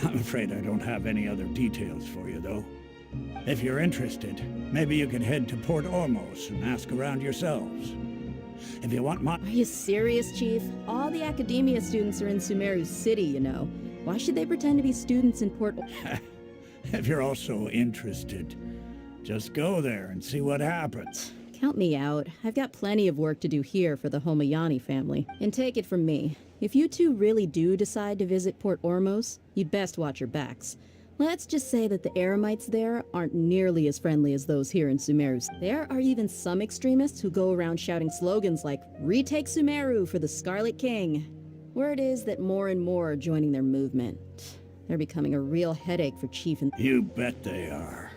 I'm afraid I don't have any other details for you, though. If you're interested, maybe you could head to Port Ormos and ask around yourselves. If you want my... Are you serious, Chief? All the Academia students are in Sumeru City, you know. Why should they pretend to be students in Port... If you're also interested, just go there and see what happens. Count me out. I've got plenty of work to do here for the Homayani family. And take it from me, if you two really do decide to visit Port Ormos, you'd best watch your backs. Let's just say that the Eremites there aren't nearly as friendly as those here in Sumeru. There are even some extremists who go around shouting slogans like, "Retake Sumeru for the Scarlet King." Word is that more and more are joining their movement. They're becoming a real headache for Chief and... You bet they are.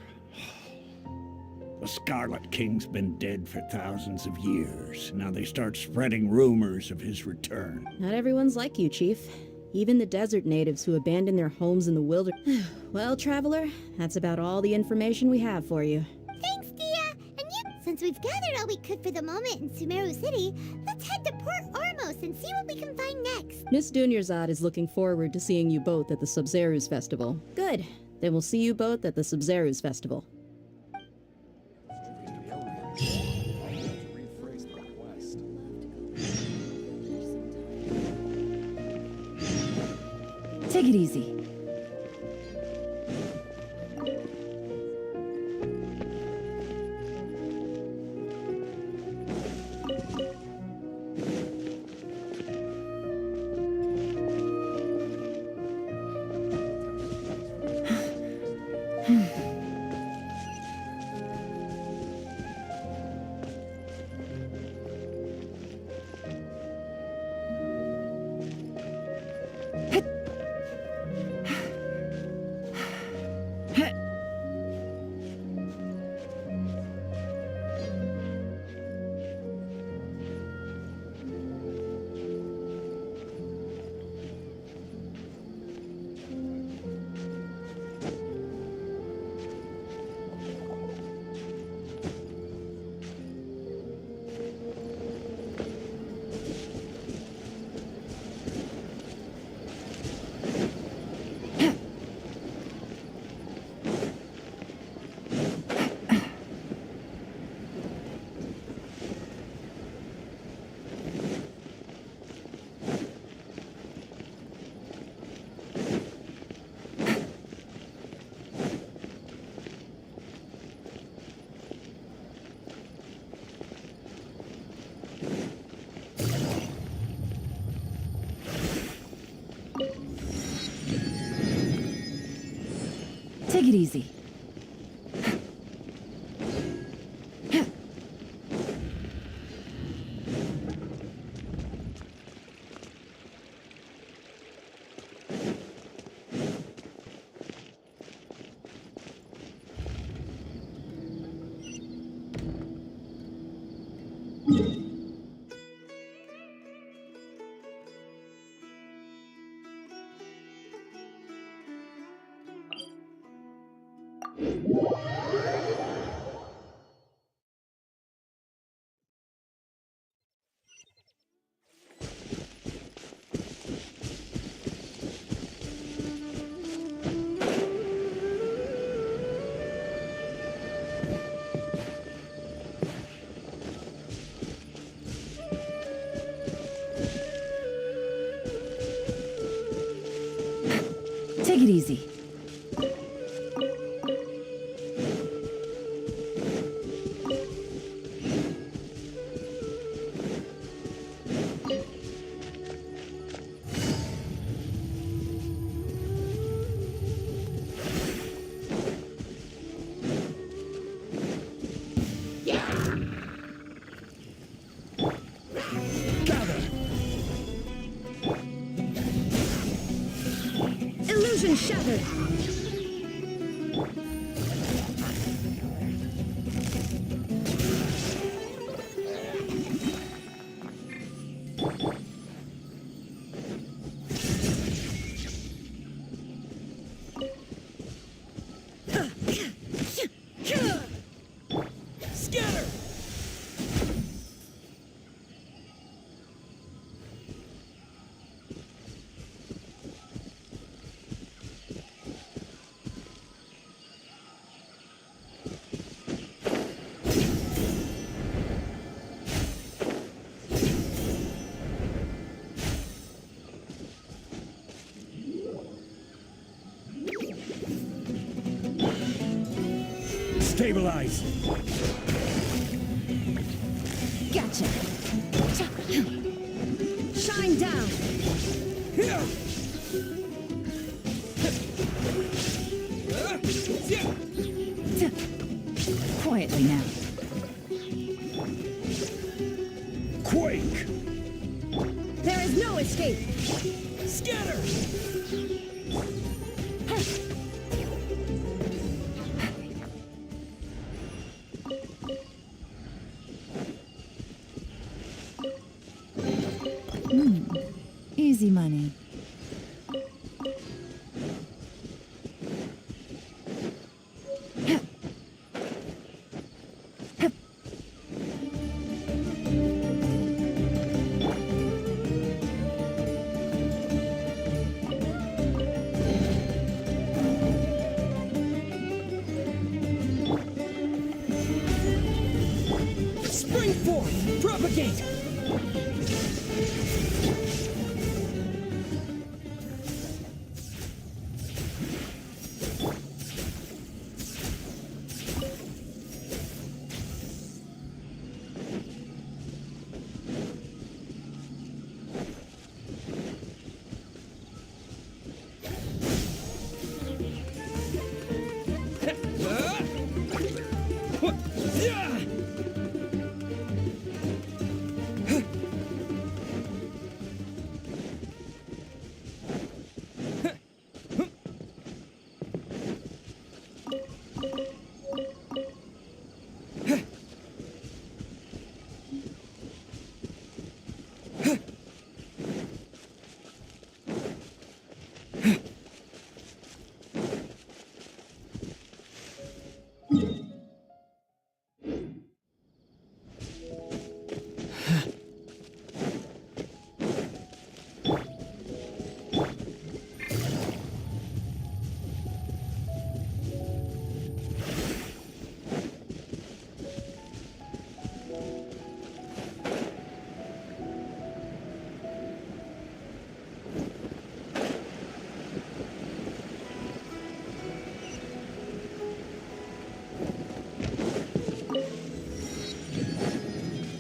The Scarlet King's been dead for thousands of years. Now they start spreading rumors of his return. Not everyone's like you, Chief. Even the desert natives who abandoned their homes in the wilderness. Well, traveler, that's about all the information we have for you. Thanks, Dia! And you... Since we've gathered all we could for the moment in Sumeru City, let's head to Port Ormos and see what we can find next. Miss Dunyarzad is looking forward to seeing you both at the Sub-Zerus Festival. Good. Then we'll see you both at the Sub-Zerus Festival. Take it easy. Take it easy. Take it easy. Illusion shattered! Scatter! Stabilize! Gotcha! Shine down! Quietly now. Quake! There is no escape! Scatter! Easy money. Spring forth! Propagate!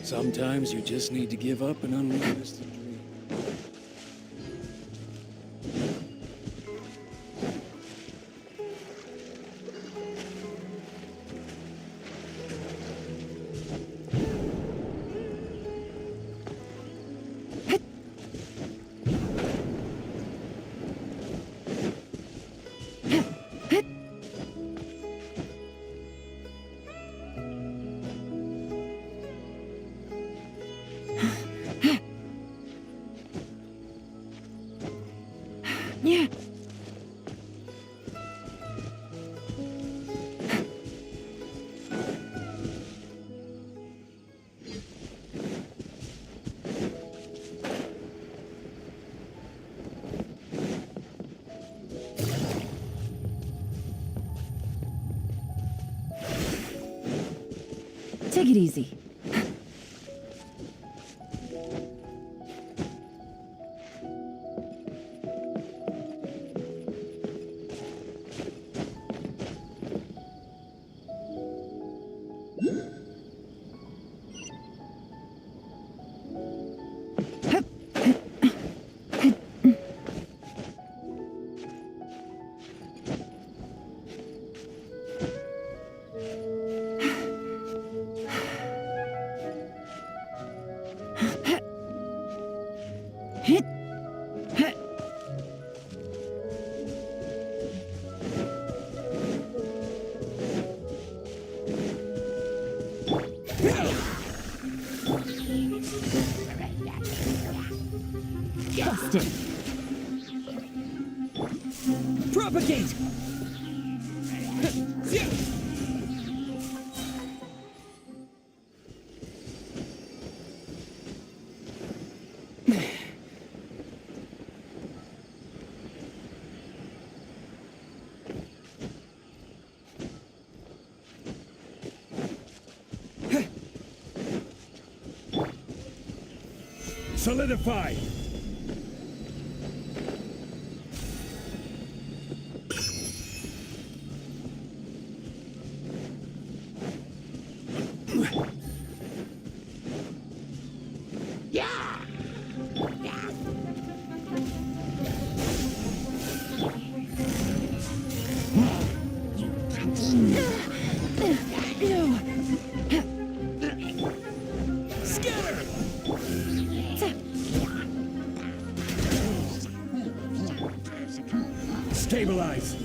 Sometimes you just need to give up an unrealistic dream. Take it easy. Busted! Propagate! Solidify! Stabilize!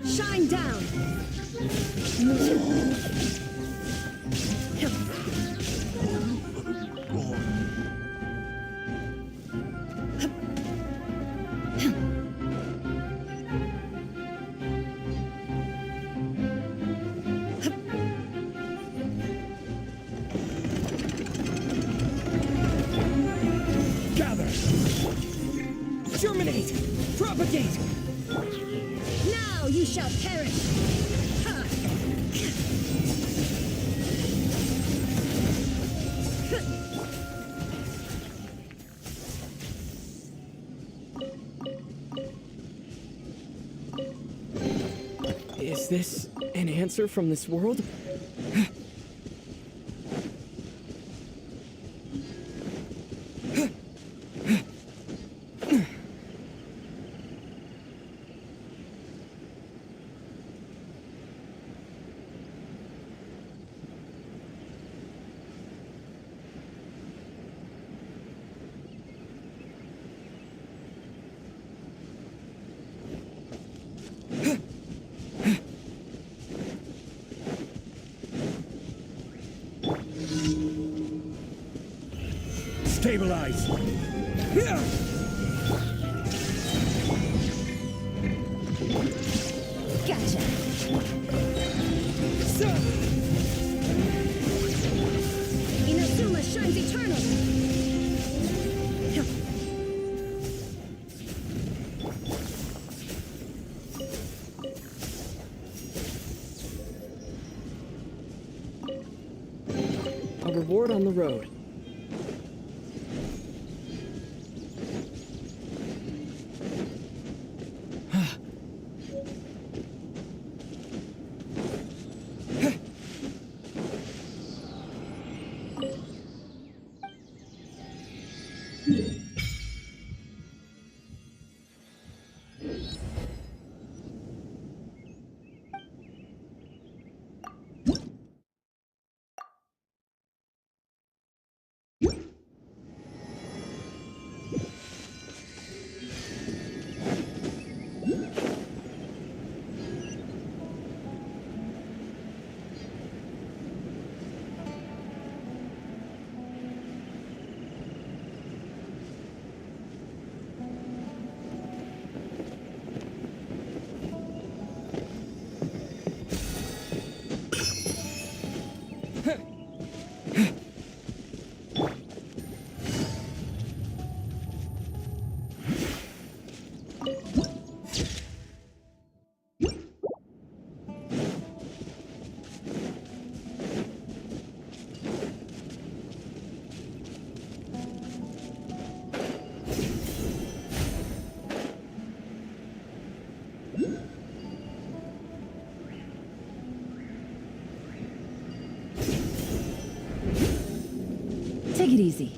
Shine down! Gather! Germinate! Propagate! Now you shall perish! Is this an answer from this world? Stabilize! Gotcha! Inazuma shines eternal! A reward on the road. Take it easy.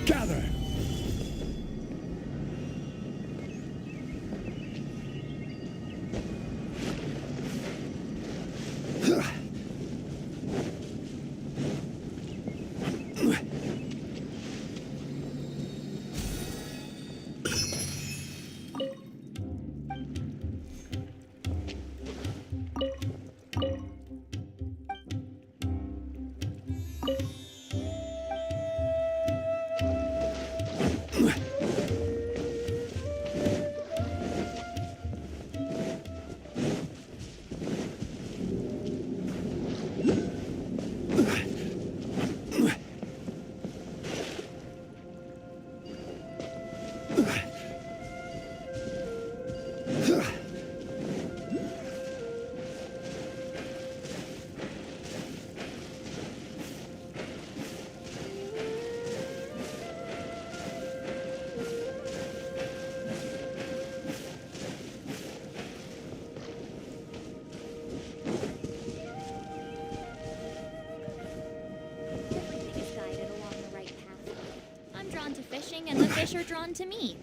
Gather! Is guided along the right path. I'm drawn to fishing, and the fish are drawn to me.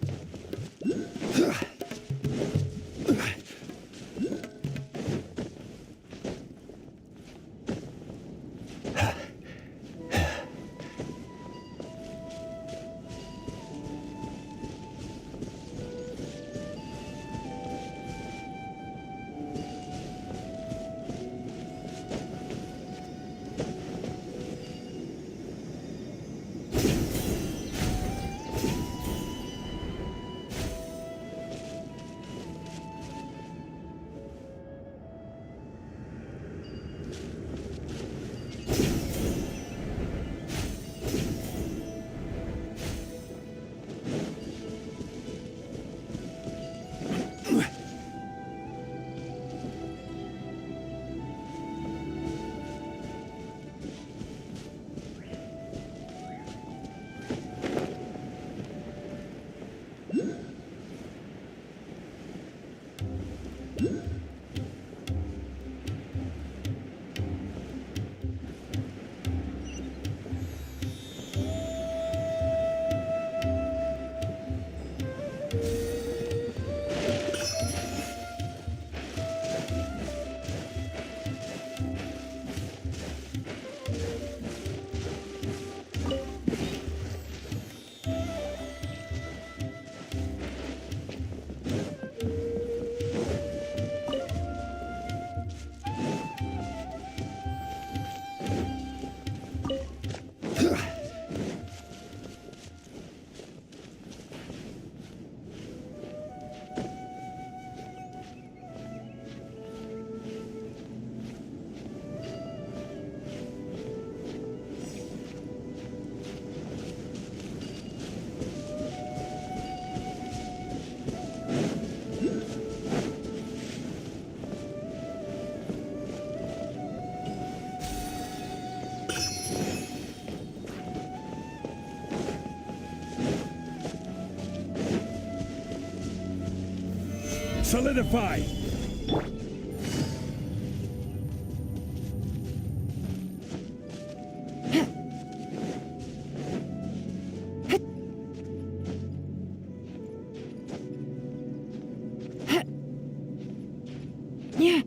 Solidify! Yeah.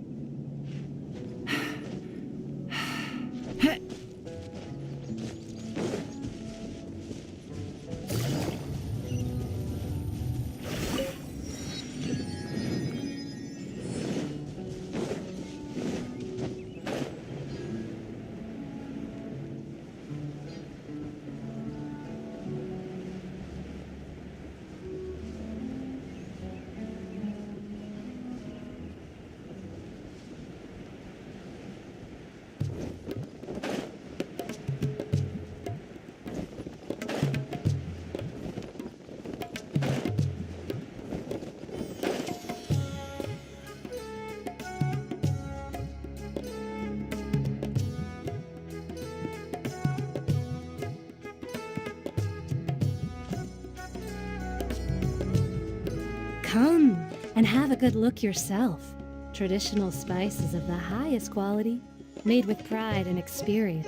Come and have a good look yourself. Traditional spices of the highest quality, made with pride and experience.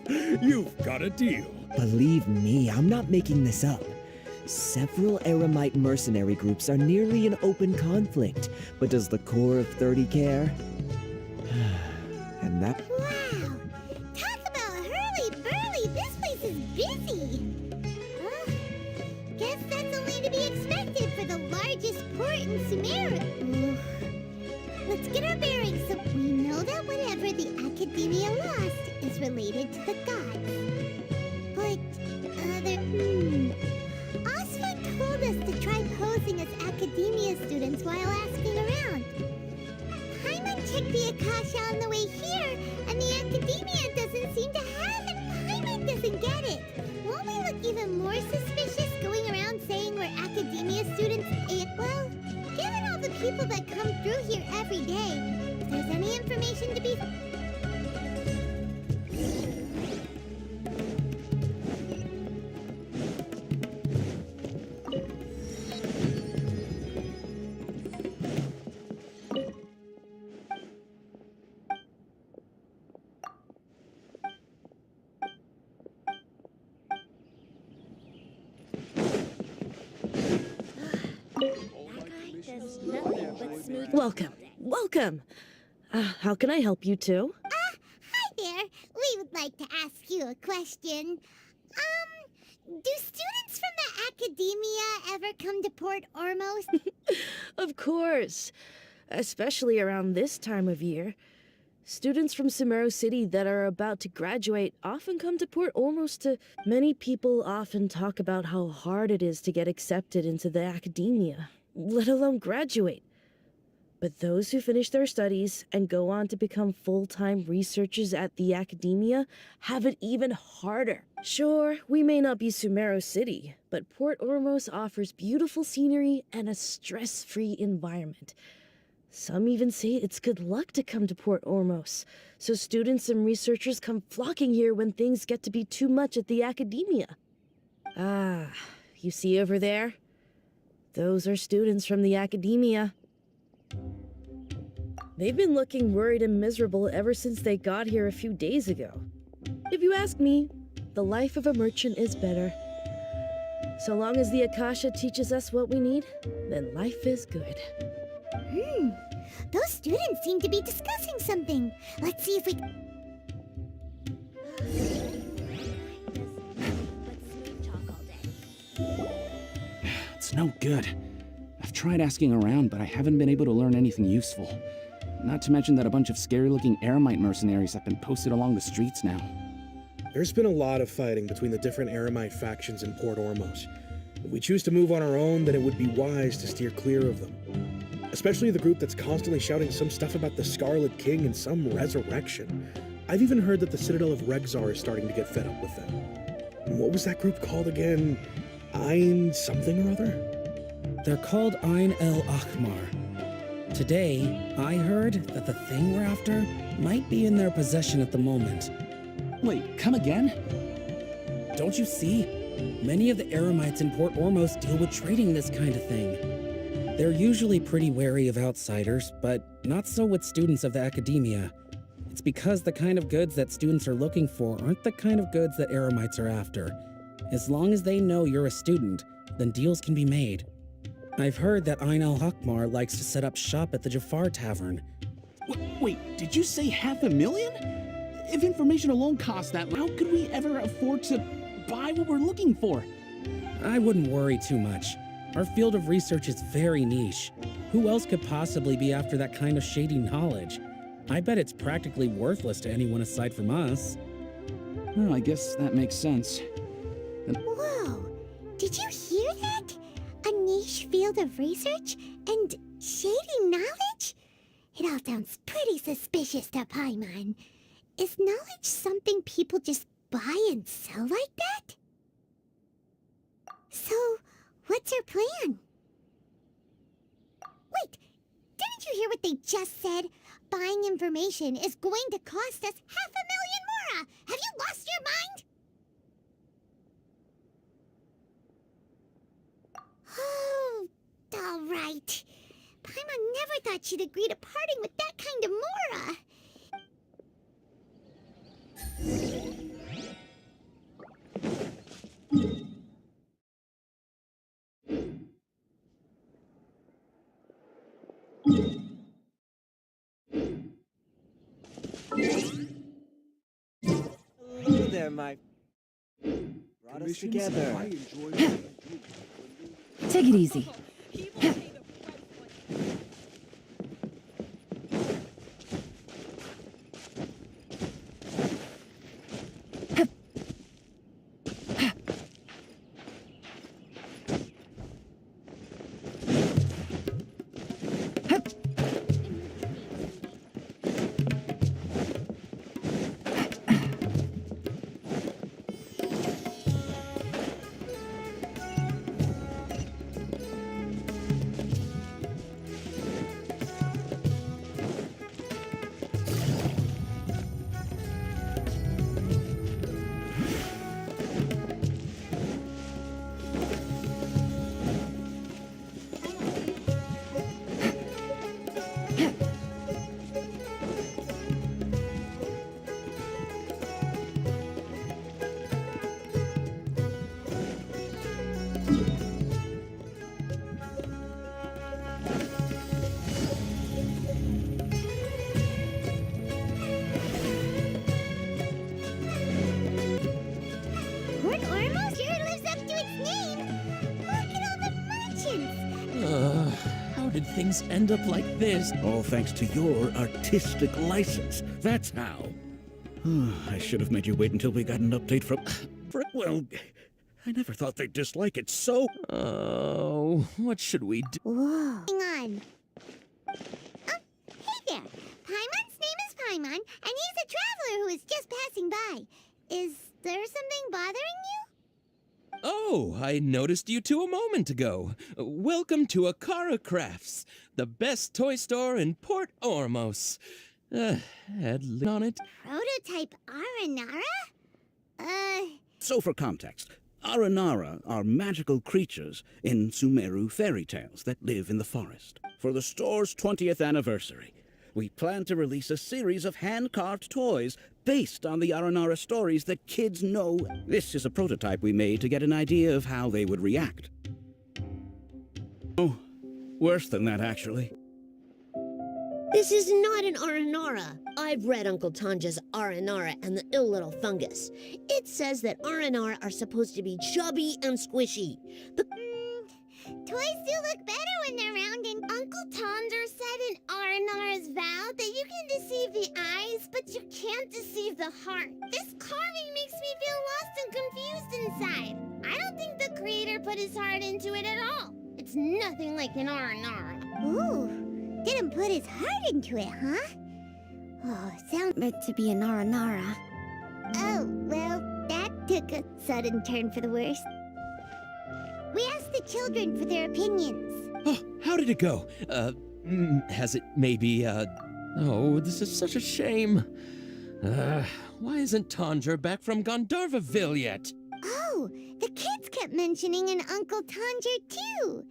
You've got a deal. Believe me, I'm not making this up. Several Eremite mercenary groups are nearly in open conflict, but does the core of 30 care? And that... Wow! Talk about hurly-burly! This place is busy! Well, guess that's only to be expected for the largest port in Sumeru. Let's get our bearings so we know that whatever the Academia lost is related to the gods. But, Osford told us to try posing as Academia students while asking around. Paimon checked the Akasha on the way here, and the Academia doesn't seem to have it. Paimon doesn't get it. Won't we look even more suspicious going around saying we're Academia students? Well, given all the people that come through here every day, if there's any information to be... Welcome. Welcome. How can I help you two? Hi there. We would like to ask you a question. Do students from the Academia ever come to Port Ormos? Of course. Especially around this time of year. Students from Sumeru City that are about to graduate often come to Port Ormos to... Many people often talk about how hard it is to get accepted into the Academia, let alone graduate. But those who finish their studies and go on to become full-time researchers at the Academia have it even harder. Sure, we may not be Sumeru City, but Port Ormos offers beautiful scenery and a stress-free environment. Some even say it's good luck to come to Port Ormos, so students and researchers come flocking here when things get to be too much at the Academia. Ah, you see over there? Those are students from the Academia. They've been looking worried and miserable ever since they got here a few days ago. If you ask me, the life of a merchant is better. So long as the Akasha teaches us what we need, then life is good. Those students seem to be discussing something. Let's see if we... It's no good. I've tried asking around, but I haven't been able to learn anything useful. Not to mention that a bunch of scary-looking Eremite mercenaries have been posted along the streets now. There's been a lot of fighting between the different Eremite factions in Port Ormos. If we choose to move on our own, then it would be wise to steer clear of them. Especially the group that's constantly shouting some stuff about the Scarlet King and some resurrection. I've even heard that the Citadel of Regzar is starting to get fed up with them. What was that group called again? Ein something or other? They're called Ein El Akhmar. Today, I heard that the thing we're after might be in their possession at the moment. Wait, come again? Don't you see? Many of the Eremites in Port Ormos deal with trading this kind of thing. They're usually pretty wary of outsiders, but not so with students of the Academia. It's because the kind of goods that students are looking for aren't the kind of goods that Eremites are after. As long as they know you're a student, then deals can be made. I've heard that Ein El Hakmar likes to set up shop at the Jafar Tavern. Wait, did you say 500,000? If information alone costs that, how could we ever afford to buy what we're looking for? I wouldn't worry too much. Our field of research is very niche. Who else could possibly be after that kind of shady knowledge? I bet it's practically worthless to anyone aside from us. Well, I guess that makes sense. Whoa! Did you hear that? A niche field of research and shady knowledge? It all sounds pretty suspicious to Paimon. Is knowledge something people just buy and sell like that? So, what's our plan? Wait, didn't you hear what they just said? Buying information is going to cost us 500,000 mora! Have you lost your mind? Oh, all right. thought she'd agree to parting with that kind of Mora. Hello there, my... Brought us together. Take it easy. Port Ormo sure lives up to its name. Look at all the merchants. How did things end up like this? All thanks to your artistic license. That's how. I should have made you wait until we got an update from... Well, I never thought they'd dislike it so... Oh, what should we do? Whoa. Hang on. Oh, hey there. Paimon's name is Paimon, and he's a traveler who is just passing by. Is there something bothering you? Oh, I noticed you two a moment ago. Welcome to Akara Crafts, the best toy store in Port Ormos. Had on it. Prototype Aranara? So for context, Aranara are magical creatures in Sumeru fairy tales that live in the forest. For the store's 20th anniversary, we plan to release a series of hand-carved toys based on the Aranara stories that kids know. This is a prototype we made to get an idea of how they would react. Oh, worse than that, actually. This is not an Aranara. I've read Uncle Tanja's Aranara and the Ill Little Fungus. It says that Aranara are supposed to be chubby and squishy. Toys do look better when they're round, and Uncle Tonder said in Aranara's vow that you can deceive the eyes, but you can't deceive the heart. This carving makes me feel lost and confused inside. I don't think the creator put his heart into it at all. It's nothing like an Aranara. Ooh, didn't put his heart into it, huh? Oh, sounds meant to be an Aranara. Oh, well, that took a sudden turn for the worse. We asked the children for their opinions. Oh, how did it go? Has it maybe, Oh, this is such a shame. Why isn't Tanger back from Gandharvaville yet? Oh, the kids kept mentioning an Uncle Tanger, too.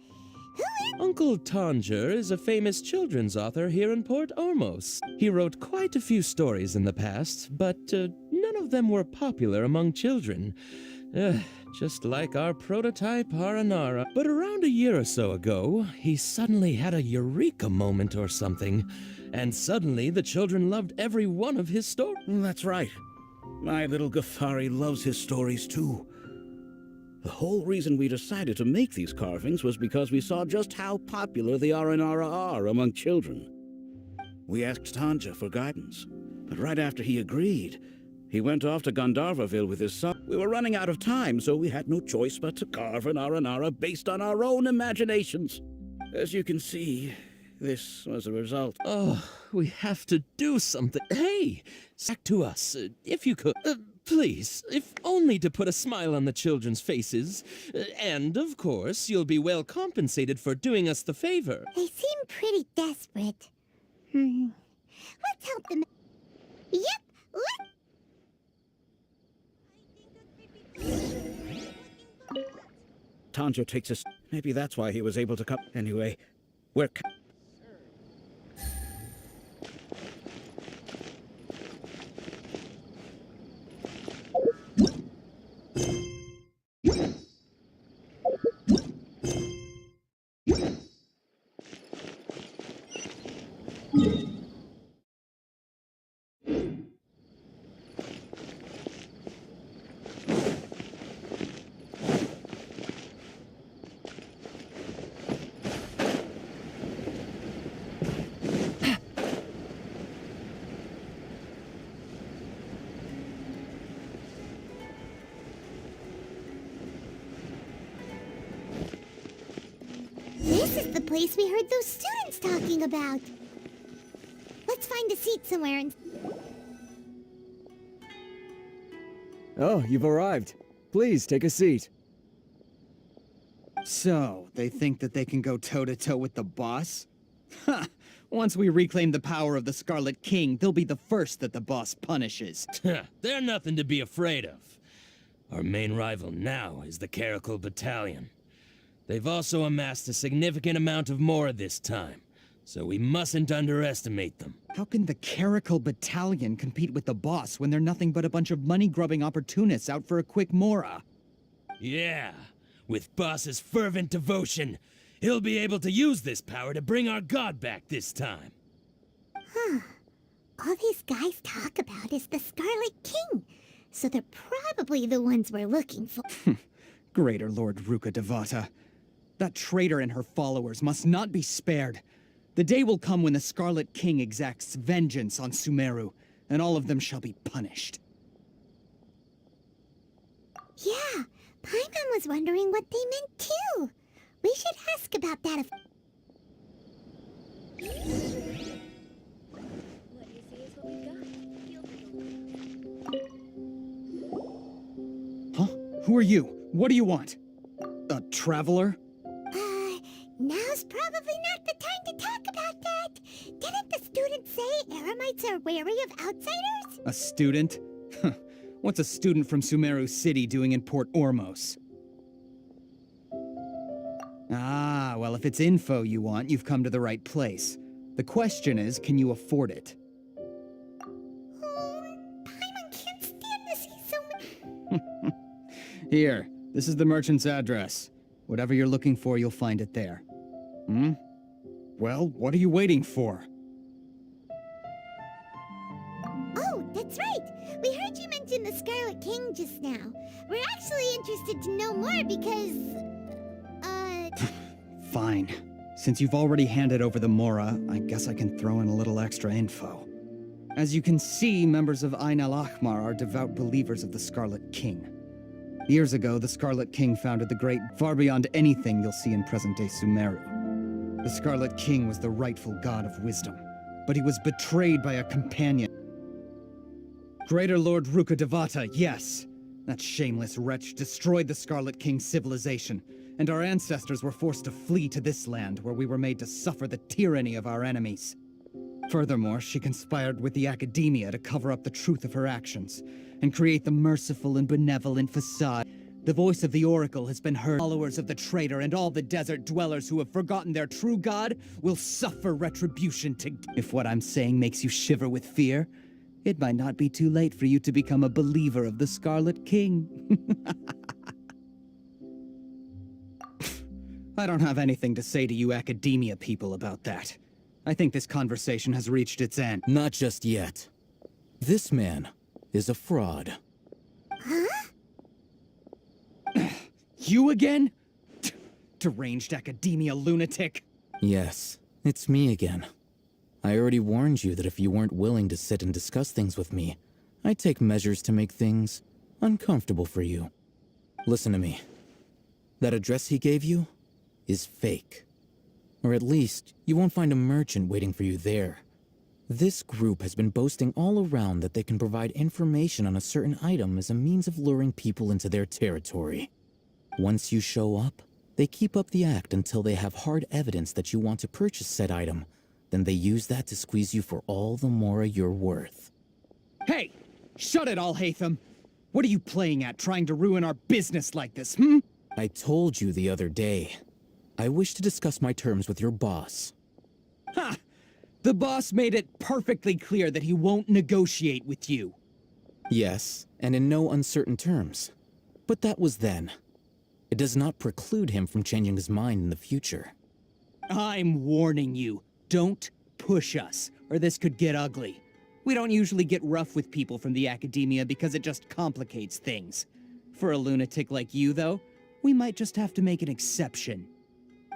Who is... Uncle Tanger is a famous children's author here in Port Ormos. He wrote quite a few stories in the past, but none of them were popular among children. Just like our prototype Aranara. But around a year or so ago, he suddenly had a eureka moment or something. And suddenly the children loved every one of his stories. That's right. My little Ghaffari loves his stories too. The whole reason we decided to make these carvings was because we saw just how popular the Aranara are among children. We asked Tanja for guidance, but right after he agreed, he went off to Gandharvaville with his son. We were running out of time, so we had no choice but to carve an Aranara based on our own imaginations. As you can see, this was the result. Oh, we have to do something. Hey, back to us, if you could. Please, if only to put a smile on the children's faces. And, of course, you'll be well compensated for doing us the favor. They seem pretty desperate. Let's help them. Yep, Tanja takes us. Maybe that's why he was able to come. Anyway, we're... This is the place we heard those students talking about. Let's find a seat somewhere and... Oh, you've arrived. Please, take a seat. So, they think that they can go toe-to-toe with the boss? Ha! Once we reclaim the power of the Scarlet King, they'll be the first that the boss punishes. They're nothing to be afraid of. Our main rival now is the Caracal Battalion. They've also amassed a significant amount of Mora this time, so we mustn't underestimate them. How can the Caracal Battalion compete with the boss when they're nothing but a bunch of money-grubbing opportunists out for a quick Mora? Yeah, with Boss's fervent devotion, he'll be able to use this power to bring our god back this time. Huh. All these guys talk about is the Scarlet King, so they're probably the ones we're looking for. Greater Lord Ruka Devata. That traitor and her followers must not be spared. The day will come when the Scarlet King exacts vengeance on Sumeru, and all of them shall be punished. Yeah, Paimon was wondering what they meant too. We should ask about that if... Huh? Who are you? What do you want? A traveler? Now's probably not the time to talk about that. Didn't the student say Eremites are wary of outsiders? A student? What's a student from Sumeru City doing in Port Ormos? Ah, well, if it's info you want, you've come to the right place. The question is, can you afford it? Paimon can't stand to see so many... Here, this is the merchant's address. Whatever you're looking for, you'll find it there. Hmm? Well, what are you waiting for? Oh, that's right! We heard you mention the Scarlet King just now. We're actually interested to know more because... Fine. Since you've already handed over the Mora, I guess I can throw in a little extra info. As you can see, members of Ain al-Ahmar are devout believers of the Scarlet King. Years ago, the Scarlet King founded the Great, far beyond anything you'll see in present-day Sumeru. The Scarlet King was the rightful god of wisdom, but he was betrayed by a companion. Greater Lord Ruka Devata, yes! That shameless wretch destroyed the Scarlet King's civilization, and our ancestors were forced to flee to this land where we were made to suffer the tyranny of our enemies. Furthermore, she conspired with the Academia to cover up the truth of her actions, and create the merciful and benevolent facade. The voice of the Oracle has been heard. Followers of the traitor and all the desert dwellers who have forgotten their true god will suffer retribution to... If what I'm saying makes you shiver with fear, it might not be too late for you to become a believer of the Scarlet King. I don't have anything to say to you Academia people about that. I think this conversation has reached its end. Not just yet. This man is a fraud. Huh? You again? Deranged Academia lunatic. Yes, it's me again. I already warned you that if you weren't willing to sit and discuss things with me, I'd take measures to make things uncomfortable for you. Listen to me. That address he gave you is fake. Or at least, you won't find a merchant waiting for you there. This group has been boasting all around that they can provide information on a certain item as a means of luring people into their territory. Once you show up, they keep up the act until they have hard evidence that you want to purchase said item. Then they use that to squeeze you for all the Mora you're worth. Hey! Shut it all, Hatham! What are you playing at, trying to ruin our business like this, hmm? I told you the other day. I wish to discuss my terms with your boss. Ha! The boss made it perfectly clear that he won't negotiate with you. Yes, and in no uncertain terms. But that was then. It does not preclude him from changing his mind in the future. I'm warning you. Don't push us, or this could get ugly. We don't usually get rough with people from the Academia because it just complicates things. For a lunatic like you, though, we might just have to make an exception.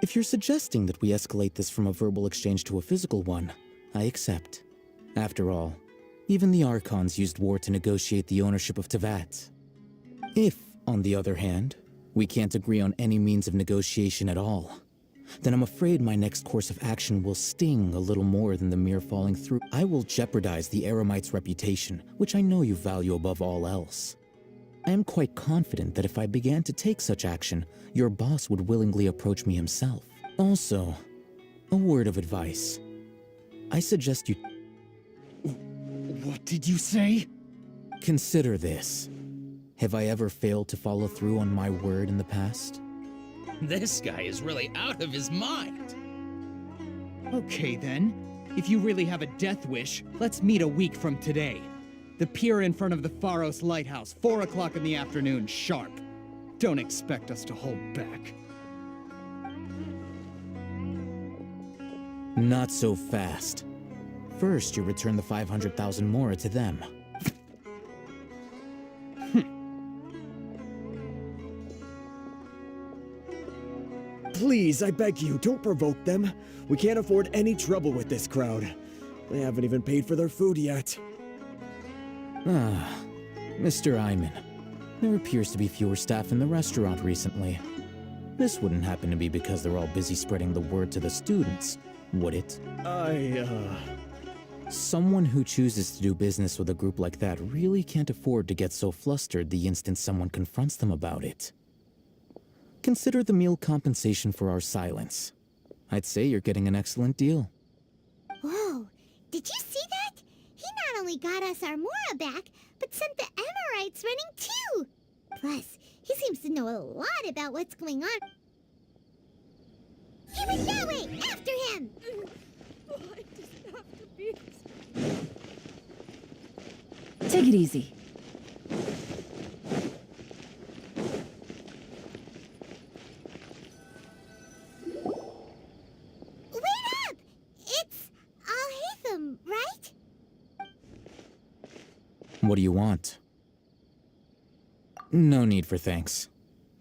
If you're suggesting that we escalate this from a verbal exchange to a physical one, I accept. After all, even the Archons used war to negotiate the ownership of Tevat. If, on the other hand, we can't agree on any means of negotiation at all, then I'm afraid my next course of action will sting a little more than the mere falling through. I will jeopardize the Eremite's reputation, which I know you value above all else. I am quite confident that if I began to take such action, your boss would willingly approach me himself. Also, a word of advice. I suggest you... What did you say? Consider this. Have I ever failed to follow through on my word in the past? This guy is really out of his mind. Okay then. If you really have a death wish, let's meet a week from today. The pier in front of the Pharos Lighthouse, 4 o'clock in the afternoon, sharp. Don't expect us to hold back. Not so fast. First, you return the 500,000 mora to them. Please, I beg you, don't provoke them. We can't afford any trouble with this crowd. They haven't even paid for their food yet. Ah, Mr. Iman. There appears to be fewer staff in the restaurant recently. This wouldn't happen to be because they're all busy spreading the word to the students, would it? Someone who chooses to do business with a group like that really can't afford to get so flustered the instant someone confronts them about it. Consider the meal compensation for our silence. I'd say you're getting an excellent deal. Whoa, did you see that? He not only got us our Mora back, but sent the Emirites running too! Plus, he seems to know a lot about what's going on. He went that way! After him! Why does it have to be? Take it easy. Right? What do you want? No need for thanks.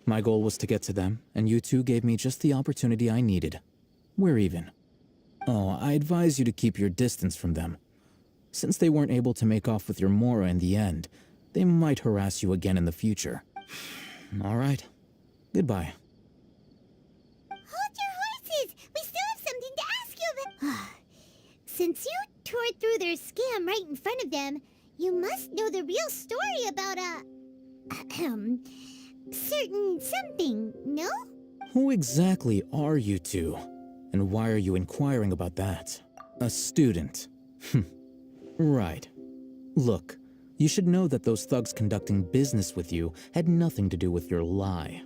My goal was to get to them, and you two gave me just the opportunity I needed. We're even. Oh, I advise you to keep your distance from them. Since they weren't able to make off with your Mora in the end, they might harass you again in the future. All right. Goodbye. Hold your horses! We still have something to ask you about. Since you tore through their scam right in front of them, you must know the real story about certain something, no? Who exactly are you two? And why are you inquiring about that? A student. Right. Look, you should know that those thugs conducting business with you had nothing to do with your lie.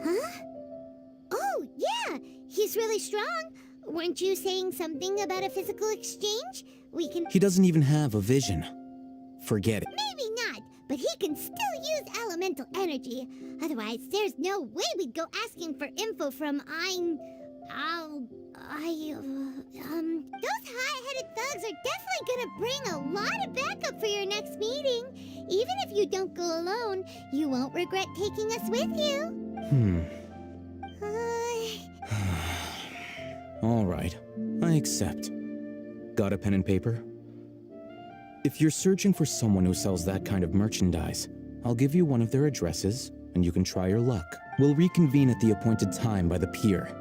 Huh? Oh, yeah! He's really strong! Weren't you saying something about a physical exchange? We can... He doesn't even have a vision. Forget it. Maybe not, but he can still use elemental energy. Otherwise, there's no way we'd go asking for info from those hot-headed thugs are definitely gonna bring a lot of backup for your next meeting. Even if you don't go alone, you won't regret taking us with you. All right, I accept. Got a pen and paper? If you're searching for someone who sells that kind of merchandise, I'll give you one of their addresses, and you can try your luck. We'll reconvene at the appointed time by the pier.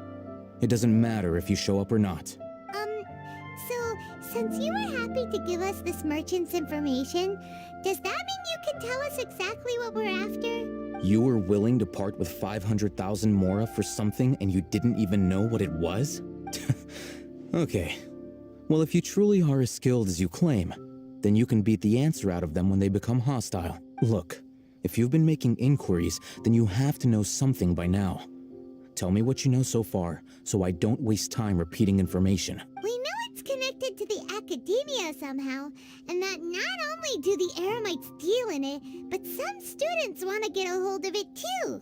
It doesn't matter if you show up or not. So, since you were happy to give us this merchant's information, does that mean you can tell us exactly what we're after? You were willing to part with 500,000 mora for something and you didn't even know what it was? Okay. Well, if you truly are as skilled as you claim, then you can beat the answer out of them when they become hostile. Look, if you've been making inquiries, then you have to know something by now. Tell me what you know so far, so I don't waste time repeating information. We know it's connected to the academia somehow, and that not only do the Eremites deal in it, but some students want to get a hold of it too.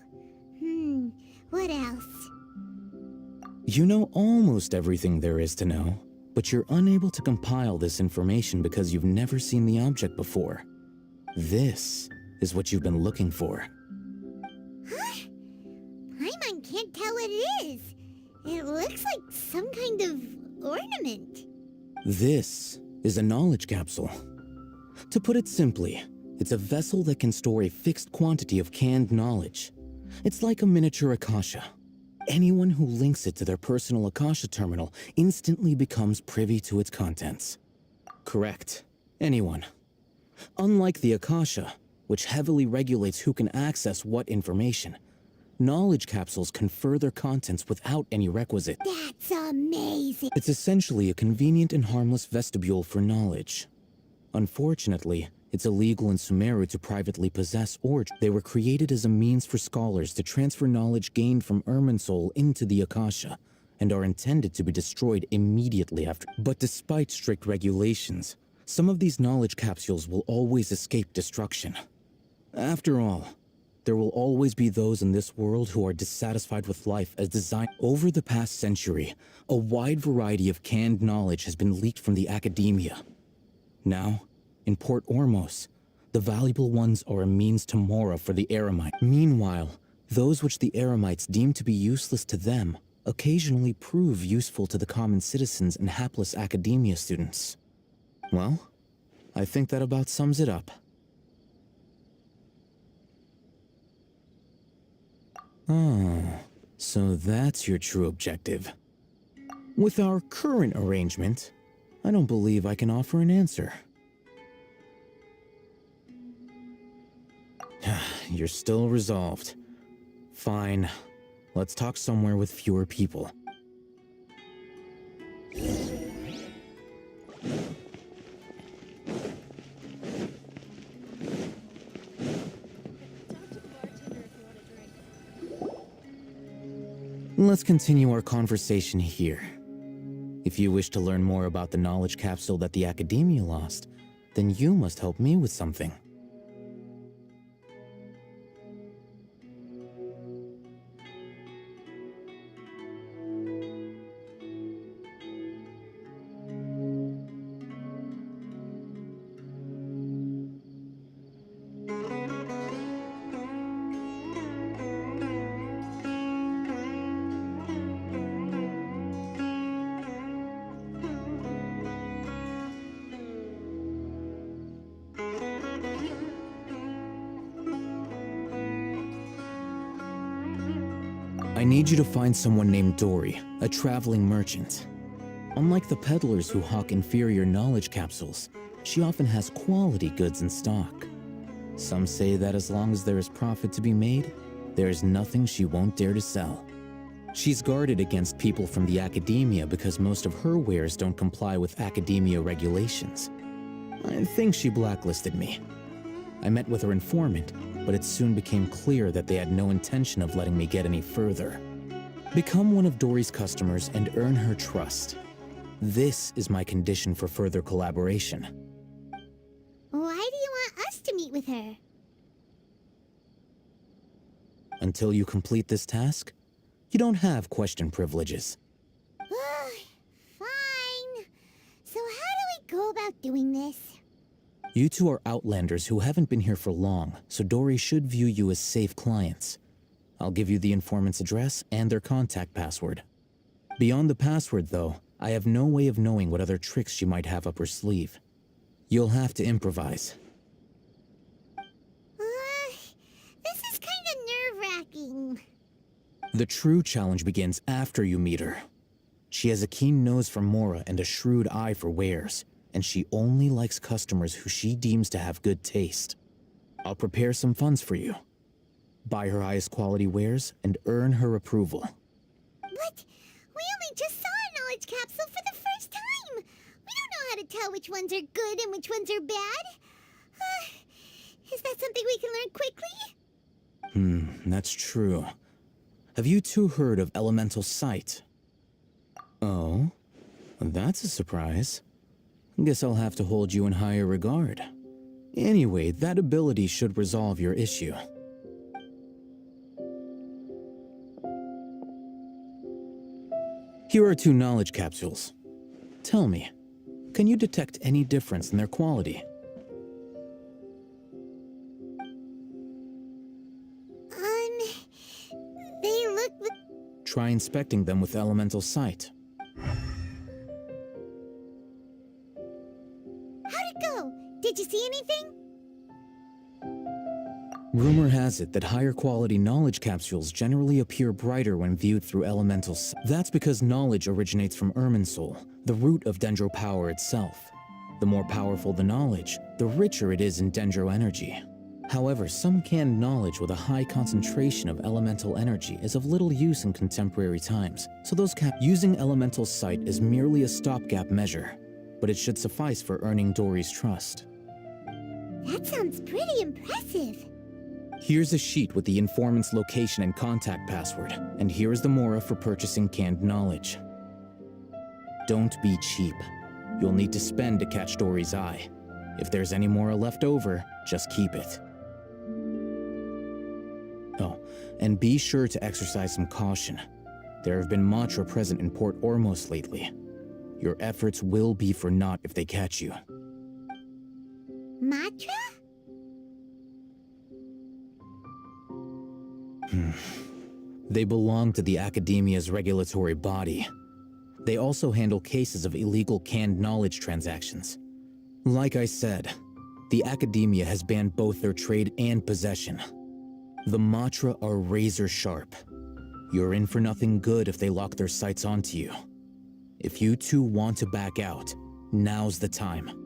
What else? You know almost everything there is to know, but you're unable to compile this information because you've never seen the object before. This is what you've been looking for. Huh? Paimon can't tell what it is. It looks like some kind of ornament. This is a knowledge capsule. To put it simply, it's a vessel that can store a fixed quantity of canned knowledge. It's like a miniature Akasha. Anyone who links it to their personal Akasha terminal instantly becomes privy to its contents. Correct. Anyone. Unlike the Akasha, which heavily regulates who can access what information, knowledge capsules confer their contents without any requisite. That's amazing. It's essentially a convenient and harmless vestibule for knowledge. Unfortunately, it's illegal in Sumeru to privately possess or they were created as a means for scholars to transfer knowledge gained from Irminsul into the Akasha, and are intended to be destroyed immediately after. But despite strict regulations, some of these knowledge capsules will always escape destruction. After all, there will always be those in this world who are dissatisfied with life as designed. Over the past century, a wide variety of canned knowledge has been leaked from the academia. Now, in Port Ormos, the valuable ones are a means to Mora for the Eremite. Meanwhile, those which the Eremites deem to be useless to them occasionally prove useful to the common citizens and hapless academia students. Well, I think that about sums it up. Oh, so that's your true objective. With our current arrangement, I don't believe I can offer an answer. You're still resolved. Fine. Let's talk somewhere with fewer people. Let's continue our conversation here. If you wish to learn more about the knowledge capsule that the Academia lost, then you must help me with something. I need you to find someone named Dory, a traveling merchant. Unlike the peddlers who hawk inferior knowledge capsules, she often has quality goods in stock. Some say that as long as there is profit to be made, there is nothing she won't dare to sell. She's guarded against people from the Academia because most of her wares don't comply with Academia regulations. I think she blacklisted me. I met with her informant, but it soon became clear that they had no intention of letting me get any further. Become one of Dory's customers and earn her trust. This is my condition for further collaboration. Why do you want us to meet with her? Until you complete this task, you don't have question privileges. Fine. So how do we go about doing this? You two are outlanders who haven't been here for long, so Dory should view you as safe clients. I'll give you the informant's address and their contact password. Beyond the password, though, I have no way of knowing what other tricks she might have up her sleeve. You'll have to improvise. This is kind of nerve-wracking. The true challenge begins after you meet her. She has a keen nose for Mora and a shrewd eye for wares, and she only likes customers who she deems to have good taste. I'll prepare some funds for you. Buy her highest quality wares and earn her approval. But we only just saw a knowledge capsule for the first time. We don't know how to tell which ones are good and which ones are bad. Is that something we can learn quickly? That's true. Have you two heard of elemental sight? Oh, that's a surprise. Guess I'll have to hold you in higher regard. Anyway, that ability should resolve your issue. Here are 2 knowledge capsules. Tell me, can you detect any difference in their quality? They look... Try inspecting them with elemental sight. How'd it go? Did you see anything? Rumor has it that higher quality knowledge capsules generally appear brighter when viewed through elementals. That's because knowledge originates from Irminsul, the root of Dendro power itself. The more powerful the knowledge, the richer it is in Dendro energy. However, some canned knowledge with a high concentration of elemental energy is of little use in contemporary times, so using elemental sight is merely a stopgap measure, but it should suffice for earning Dory's trust. That sounds pretty impressive. Here's a sheet with the informant's location and contact password, and here is the Mora for purchasing canned knowledge. Don't be cheap. You'll need to spend to catch Dory's eye. If there's any Mora left over, just keep it. Oh, and be sure to exercise some caution. There have been Matra present in Port Ormos lately. Your efforts will be for naught if they catch you. Matra? They belong to the Academia's regulatory body. They also handle cases of illegal canned knowledge transactions. Like I said, the Academia has banned both their trade and possession. The Matra are razor sharp. You're in for nothing good if they lock their sights onto you. If you two want to back out, now's the time.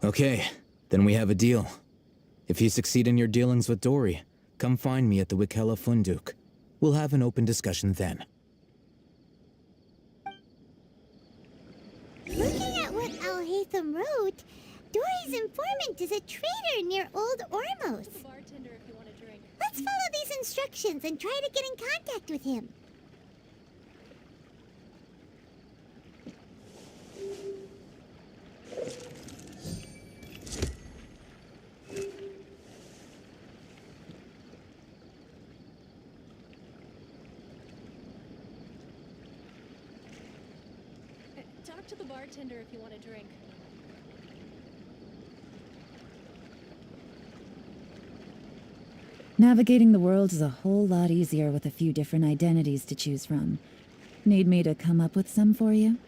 Okay, then we have a deal. If you succeed in your dealings with Dory, come find me at the Wikela Funduk. We'll have an open discussion then. Looking at what Al-Haytham wrote, Dory's informant is a trader near Old Ormos. Let's follow these instructions and try to get in contact with him. Talk to the bartender if you want a drink. Navigating the world is a whole lot easier with a few different identities to choose from. Need me to come up with some for you?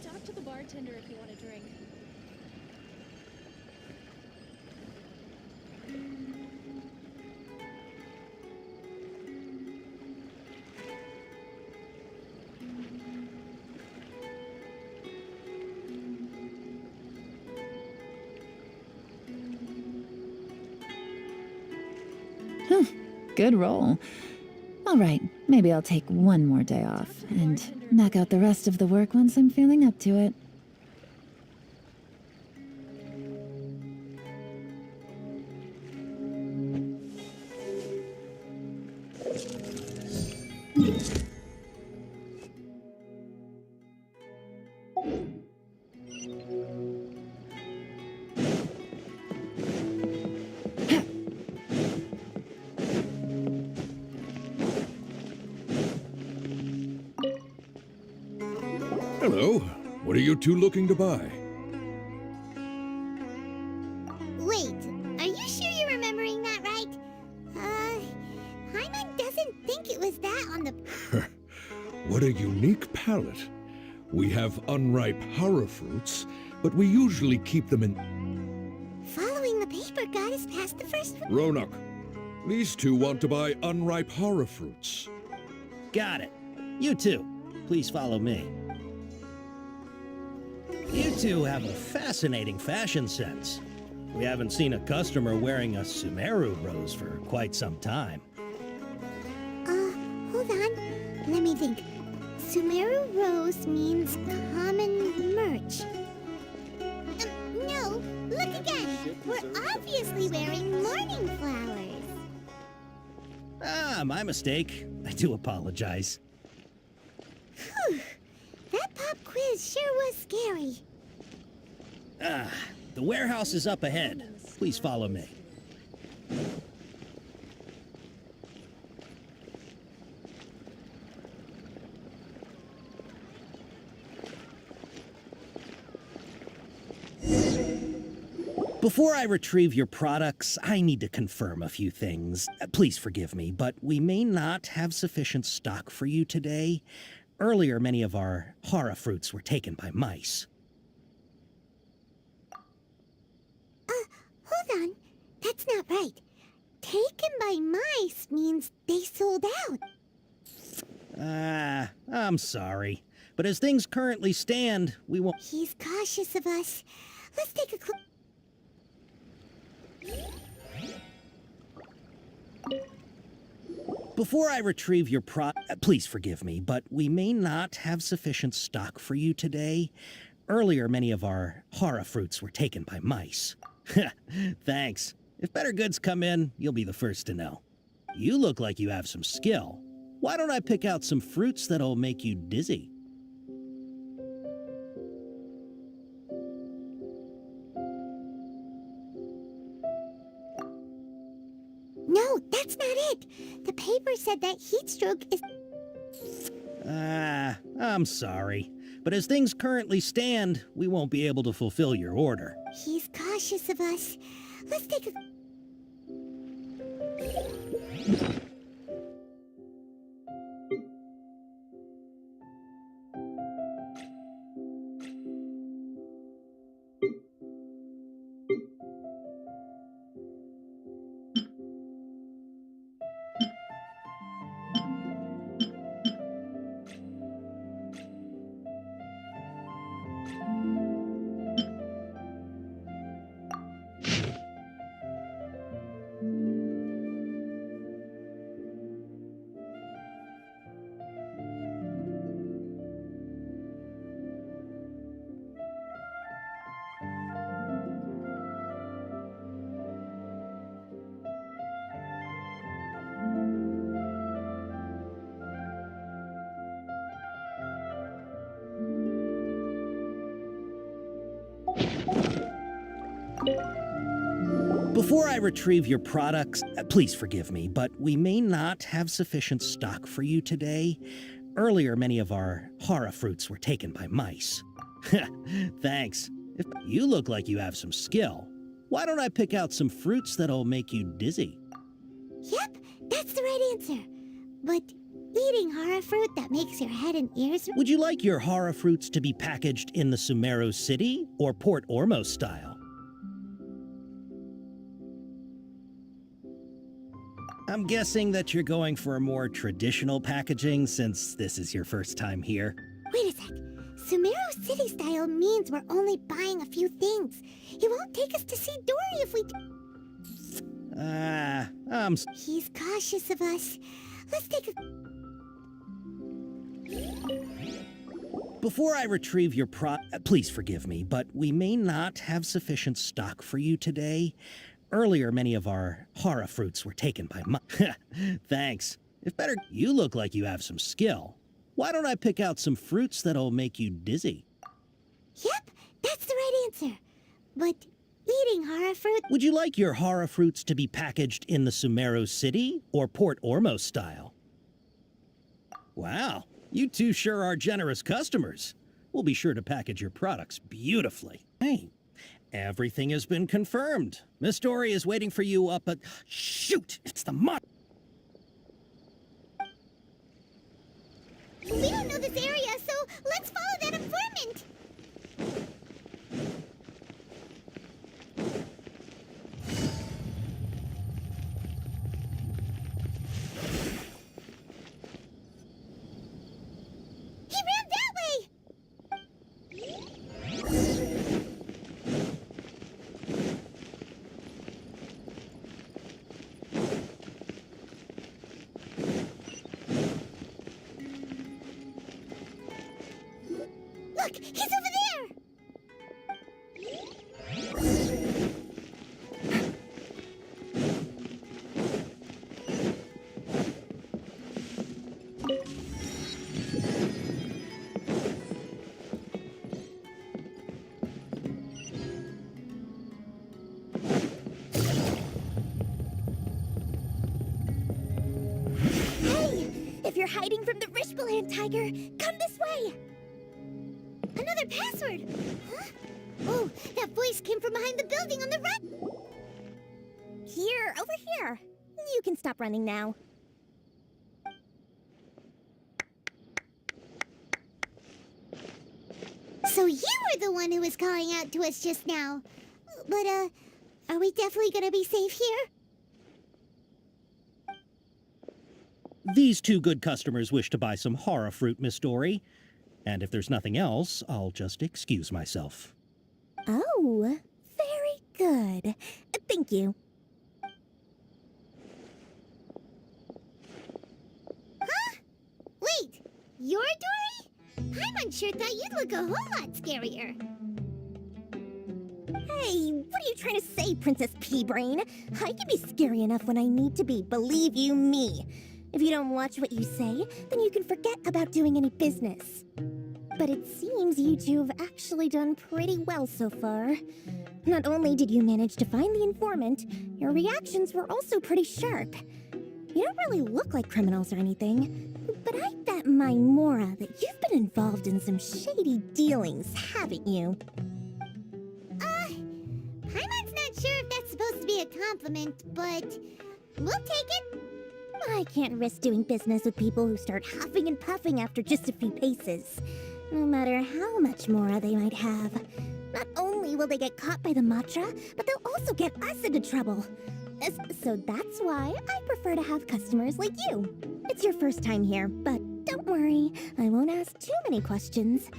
Talk to the bartender if you want a drink. Good roll. All right, maybe I'll take one more day off and knock out the rest of the work once I'm feeling up to it. Hello. What are you two looking to buy? Wait, are you sure you're remembering that right? Hyman doesn't think it was that on the... What a unique palate. We have unripe horror fruits, but we usually keep them in... Following the paper got us past the first... Ronak, these two want to buy unripe horror fruits. Got it. You two, please follow me. You two have a fascinating fashion sense. We haven't seen a customer wearing a Sumeru rose for quite some time. Hold on. Let me think. Sumeru rose means common merch. No, look again. We're obviously wearing morning flowers. Ah, my mistake. I do apologize. Whew. That pop quiz sure sure was scary. Ah, the warehouse is up ahead. Please follow me. Before I retrieve your products, I need to confirm a few things. Please forgive me, but we may not have sufficient stock for you today. Earlier, many of our hara fruits were taken by mice. Hold on. That's not right. Taken by mice means they sold out. I'm sorry. But as things currently stand, we won't... He's cautious of us. Let's take a clook. Before I retrieve your please forgive me, but we may not have sufficient stock for you today. Earlier, many of our hara fruits were taken by mice. Thanks. If better goods come in, you'll be the first to know. You look like you have some skill. Why don't I pick out some fruits that'll make you dizzy? No, that's not it. The paper said that heat stroke is... I'm sorry. But as things currently stand, we won't be able to fulfill your order. He's cautious of us. Let's take a... Before I retrieve your products, please forgive me, but we may not have sufficient stock for you today. Earlier, many of our hara fruits were taken by mice. Thanks. If you look like you have some skill, why don't I pick out some fruits that'll make you dizzy? Yep, that's the right answer. But eating hara fruit that makes your head and ears... Would you like your hara fruits to be packaged in the Sumeru City or Port Ormos style? I'm guessing that you're going for a more traditional packaging since this is your first time here. Wait a sec. Sumeru City style means we're only buying a few things. He won't take us to see Dory if we... He's cautious of us. Let's take a... Before I retrieve your please forgive me, but we may not have sufficient stock for you today. Earlier, many of our hara fruits were taken by Thanks. If better, you look like you have some skill. Why don't I pick out some fruits that'll make you dizzy? Yep, that's the right answer. But eating hara fruit... Would you like your hara fruits to be packaged in the Sumeru City or Port Ormos style? Wow, you two sure are generous customers. We'll be sure to package your products beautifully. Hey. Everything has been confirmed. Miss Dory is waiting for you up at... Shoot! It's the mod... We don't know this area, so let's follow that informant! He ran that way! If you're hiding from the Rishbaland tiger, come this way! Another password! Huh? Oh, that voice came from behind the building on the right! Here, over here. You can stop running now. So you were the one who was calling out to us just now. But, are we definitely gonna be safe here? These two good customers wish to buy some horror fruit, Miss Dory. And if there's nothing else, I'll just excuse myself. Oh, very good. Thank you. Huh? Wait, you're Dory? Paimon sure thought you'd look a whole lot scarier. Hey, what are you trying to say, Princess Pea-Brain? I can be scary enough when I need to be, believe you me. If you don't watch what you say, then you can forget about doing any business. But it seems you two have actually done pretty well so far. Not only did you manage to find the informant, your reactions were also pretty sharp. You don't really look like criminals or anything, but I bet my Mora that you've been involved in some shady dealings, haven't you? Paimon's not sure if that's supposed to be a compliment, but we'll take it. I can't risk doing business with people who start huffing and puffing after just a few paces, no matter how much Mora they might have. Not only will they get caught by the Matra, but they'll also get us into trouble. So that's why I prefer to have customers like you. It's your first time here, but don't worry, I won't ask too many questions.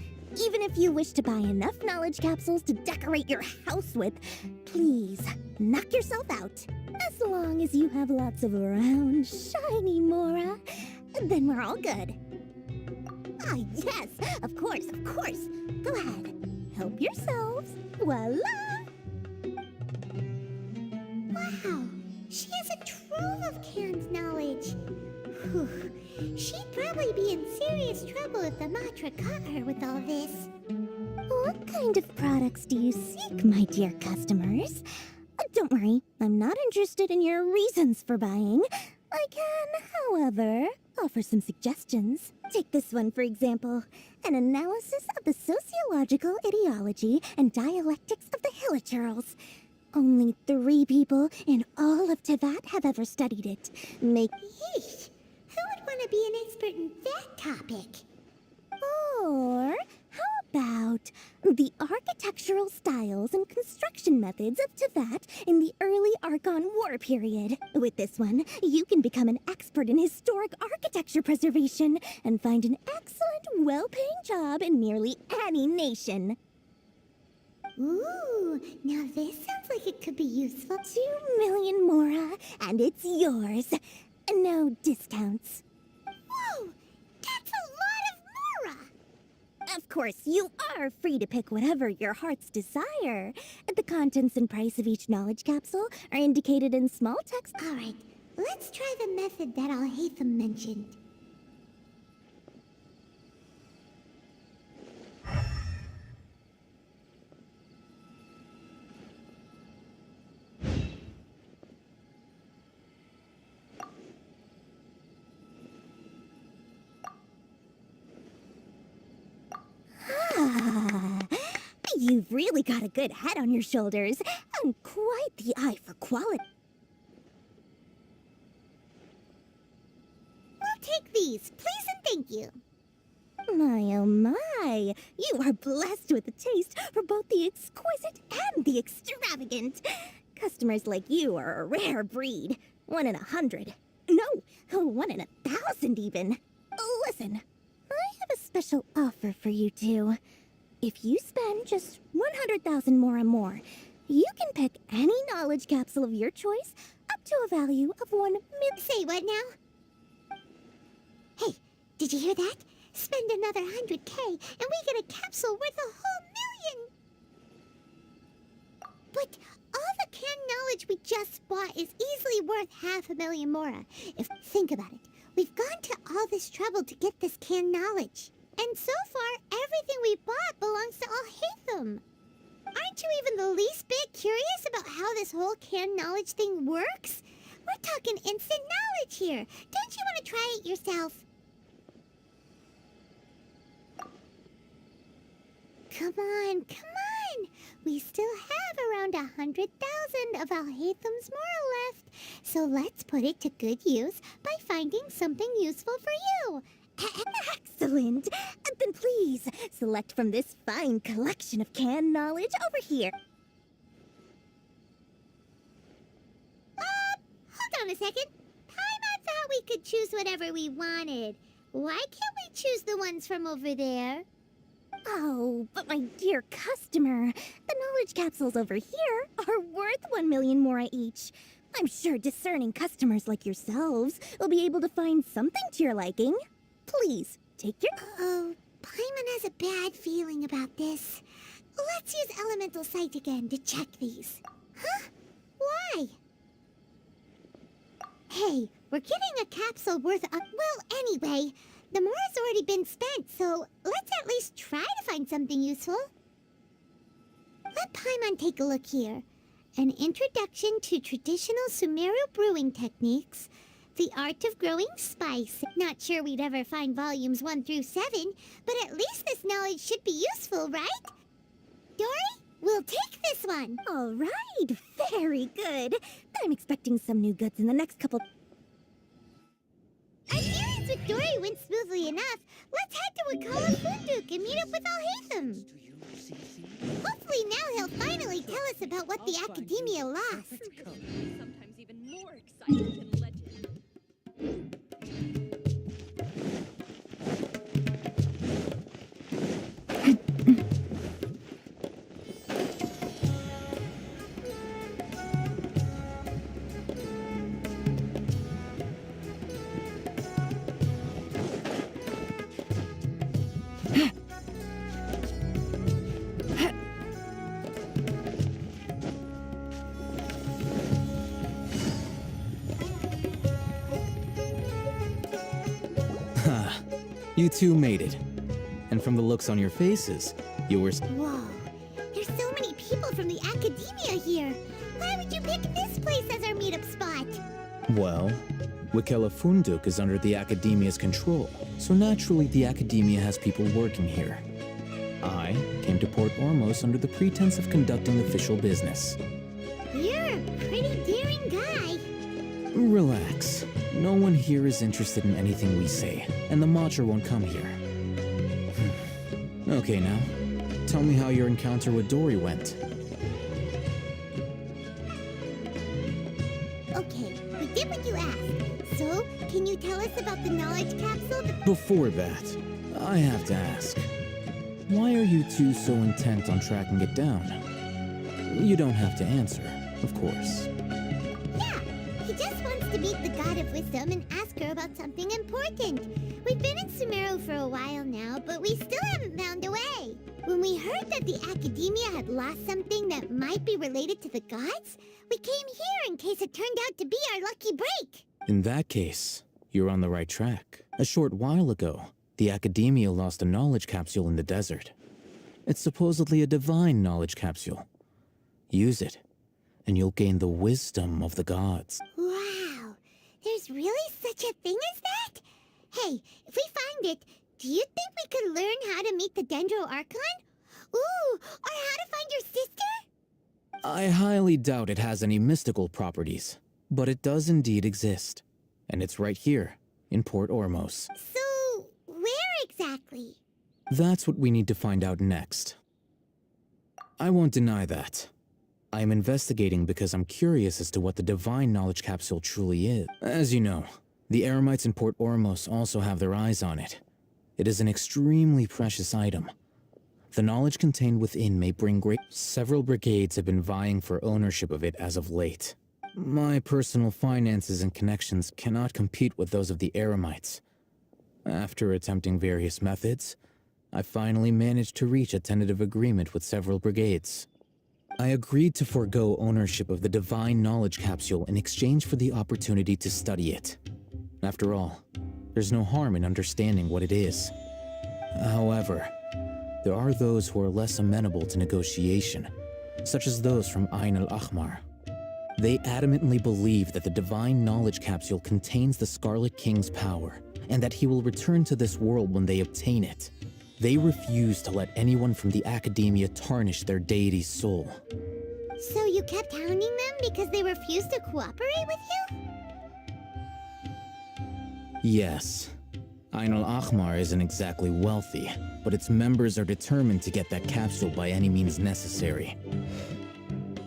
Even if you wish to buy enough knowledge capsules to decorate your house with, please, knock yourself out. As long as you have lots of round, shiny Mora, then we're all good. Ah, yes, of course, of course. Go ahead, help yourselves. Voila! Wow, she has a trove of canned knowledge. Whew. She'd probably be in serious trouble if the Matra caught her with all this. What kind of products do you seek, my dear customers? Don't worry, I'm not interested in your reasons for buying. I can, however, offer some suggestions. Take this one, for example. An analysis of the sociological ideology and dialectics of the Hilichurls. Only 3 people in all of Tevat have ever studied it. Yeesh. Who would want to be an expert in that topic? Or how about the architectural styles and construction methods of Tevat in the early Archon War period? With this one, you can become an expert in historic architecture preservation and find an excellent, well-paying job in nearly any nation. Ooh, now this sounds like it could be useful. 2 million Mora, and it's yours. No discounts. Whoa! That's a lot of Mora! Of course, you are free to pick whatever your heart's desire. The contents and price of each knowledge capsule are indicated in small text. All right, let's try the method that Al-Haytham mentioned. You've really got a good head on your shoulders, and quite the eye for quality. We'll take these, please and thank you. My oh my, you are blessed with a taste for both the exquisite and the extravagant. Customers like you are a rare breed. 1 in 100. No, 1 in 1,000 even. Listen, I have a special offer for you two. If you spend just 100,000 more, you can pick any knowledge capsule of your choice up to a value of 1 million. Say what now? Hey, did you hear that? Spend another 100K and we get a capsule worth a whole 1,000,000! But all the canned knowledge we just bought is easily worth 500,000 Mora. Think about it. We've gone to all this trouble to get this canned knowledge. And so far, everything we bought belongs to Al-Haytham. Aren't you even the least bit curious about how this whole canned knowledge thing works? We're talking instant knowledge here. Don't you want to try it yourself? come on, come on! We still have around 100,000 of Alhaitham's Mora left, so let's put it to good use by finding something useful for you. Excellent! Then please, select from this fine collection of canned knowledge over here. Hold on a second. Paimon thought we could choose whatever we wanted. Why can't we choose the ones from over there? Oh, but my dear customer, the knowledge capsules over here are worth 1 million mora each. I'm sure discerning customers like yourselves will be able to find something to your liking. Please, take your... Oh, Paimon has a bad feeling about this. Let's use Elemental Sight again to check these. Huh? Why? Hey, we're getting a capsule worth of... Well, anyway, the Mora's already been spent, so let's at least try to find something useful. Let Paimon take a look here. An introduction to traditional Sumeru brewing techniques. The art of growing spice. Not sure we'd ever find volumes 1 through 7, but at least this knowledge should be useful, right? Dory, we'll take this one. All right, very good. I'm expecting some new goods in the next couple... Our dealings with Dory went smoothly enough. Let's head to Wakala Funduk and meet up with Alhaitham. Hopefully now he'll finally tell us about what the Academia lost. Sometimes even more exciting than legend. You two made it. And from the looks on your faces, you were... Whoa, there's so many people from the Academia here. Why would you pick this place as our meetup spot? Well, Wakela Funduk is under the Academia's control, so naturally the Academia has people working here. I came to Port Ormos under the pretense of conducting official business. You're a pretty daring guy. Relax. No one here is interested in anything we say, and the Matra won't come here. Okay now, tell me how your encounter with Dory went. Okay, we did what you asked. So, can you tell us about the knowledge capsule? Before that, I have to ask, why are you two so intent on tracking it down? You don't have to answer, of course. Yeah, he just wants to meet the God of Wisdom and ask her about something important. We've been in Sumeru for a while now, but we still haven't found a way. When we heard that the Academia had lost something that might be related to the gods, we came here in case it turned out to be our lucky break. In that case, you're on the right track. A short while ago, the Academia lost a knowledge capsule in the desert. It's supposedly a divine knowledge capsule. Use it, and you'll gain the wisdom of the gods. Wow, there's really such a thing as that? Hey, if we find it, do you think we could learn how to meet the Dendro Archon? Ooh, or how to find your sister? I highly doubt it has any mystical properties, but it does indeed exist. And it's right here, in Port Ormos. So, where exactly? That's what we need to find out next. I won't deny that. I am investigating because I'm curious as to what the divine knowledge capsule truly is. As you know, the Eremites in Port Ormos also have their eyes on it. It is an extremely precious item. The knowledge contained within may bring great... Several brigades have been vying for ownership of it as of late. My personal finances and connections cannot compete with those of the Eremites. After attempting various methods, I finally managed to reach a tentative agreement with several brigades. I agreed to forego ownership of the divine knowledge capsule in exchange for the opportunity to study it. After all, there's no harm in understanding what it is. However, there are those who are less amenable to negotiation, such as those from Ain al-Ahmar. They adamantly believe that the divine knowledge capsule contains the Scarlet King's power, and that he will return to this world when they obtain it. They refused to let anyone from the Academia tarnish their deity's soul. So you kept hounding them because they refused to cooperate with you? Yes. Ain al-Ahmar isn't exactly wealthy, but its members are determined to get that capsule by any means necessary.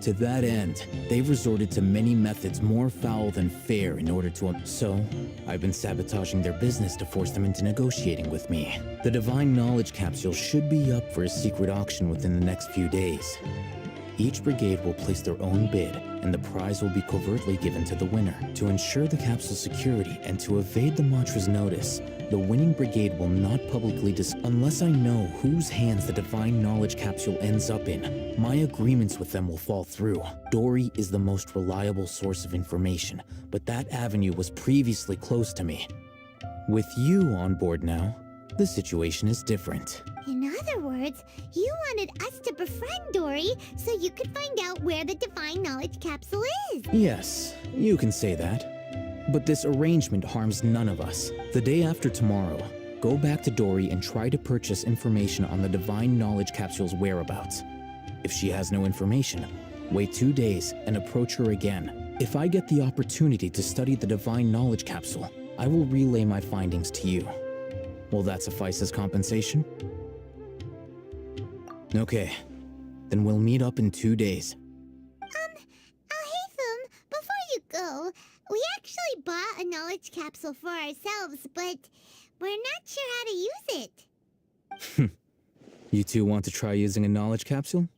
To that end, they've resorted to many methods more foul than fair in order to... So, I've been sabotaging their business to force them into negotiating with me. The Divine Knowledge Capsule should be up for a secret auction within the next few days. Each brigade will place their own bid, and the prize will be covertly given to the winner. To ensure the capsule's security and to evade the Matra's notice, the winning brigade will not publicly unless I know whose hands the Divine Knowledge Capsule ends up in. My agreements with them will fall through. Dory is the most reliable source of information, but that avenue was previously closed to me. With you on board now, the situation is different. In other words, you wanted us to befriend Dory so you could find out where the Divine Knowledge Capsule is. Yes, you can say that. But this arrangement harms none of us. The day after tomorrow, go back to Dory and try to purchase information on the Divine Knowledge Capsule's whereabouts. If she has no information, wait 2 days and approach her again. If I get the opportunity to study the Divine Knowledge Capsule, I will relay my findings to you. Will that suffice as compensation? Okay, then we'll meet up in 2 days. Alhaitham, before you go, we actually bought a knowledge capsule for ourselves, but we're not sure how to use it. You two want to try using a knowledge capsule?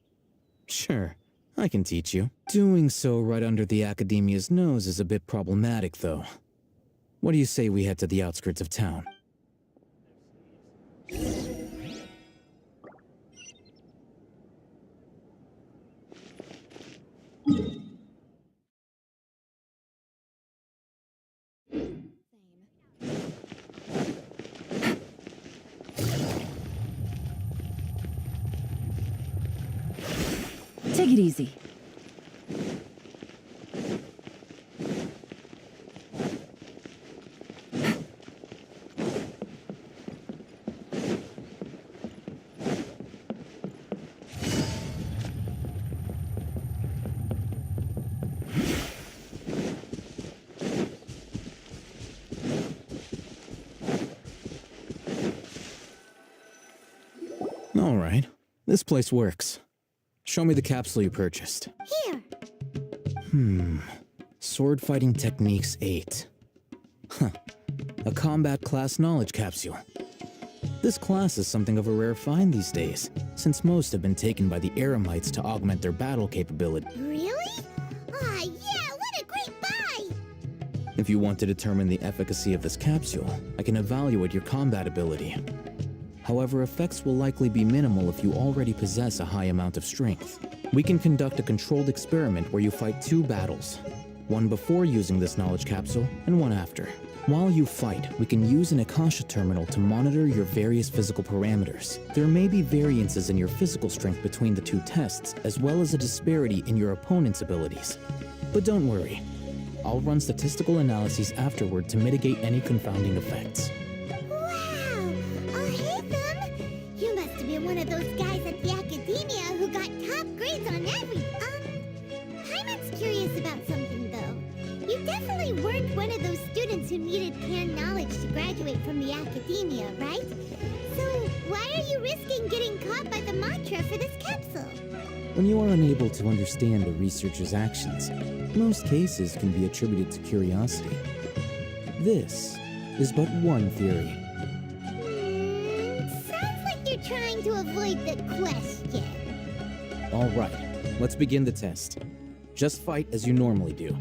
Sure, I can teach you. Doing so right under the Academia's nose is a bit problematic, though. What do you say we head to the outskirts of town? Take it easy. All right, this place works. Show me the capsule you purchased. Here. Sword Fighting Techniques 8. Huh. A combat class knowledge capsule. This class is something of a rare find these days, since most have been taken by the Eremites to augment their battle capability. Really? Ah, yeah, what a great buy! If you want to determine the efficacy of this capsule, I can evaluate your combat ability. However, effects will likely be minimal if you already possess a high amount of strength. We can conduct a controlled experiment where you fight 2 battles, one before using this knowledge capsule and one after. While you fight, we can use an Akasha terminal to monitor your various physical parameters. There may be variances in your physical strength between the 2 tests, as well as a disparity in your opponent's abilities. But don't worry, I'll run statistical analyses afterward to mitigate any confounding effects. One of those guys at the Academia who got top grades on Paimon's curious about something, though. You definitely weren't one of those students who needed pan knowledge to graduate from the Academia, right? So why are you risking getting caught by the Matra for this capsule? When you are unable to understand a researcher's actions, most cases can be attributed to curiosity. This is but one theory. Trying to avoid the question. All right, let's begin the test. Just fight as you normally do.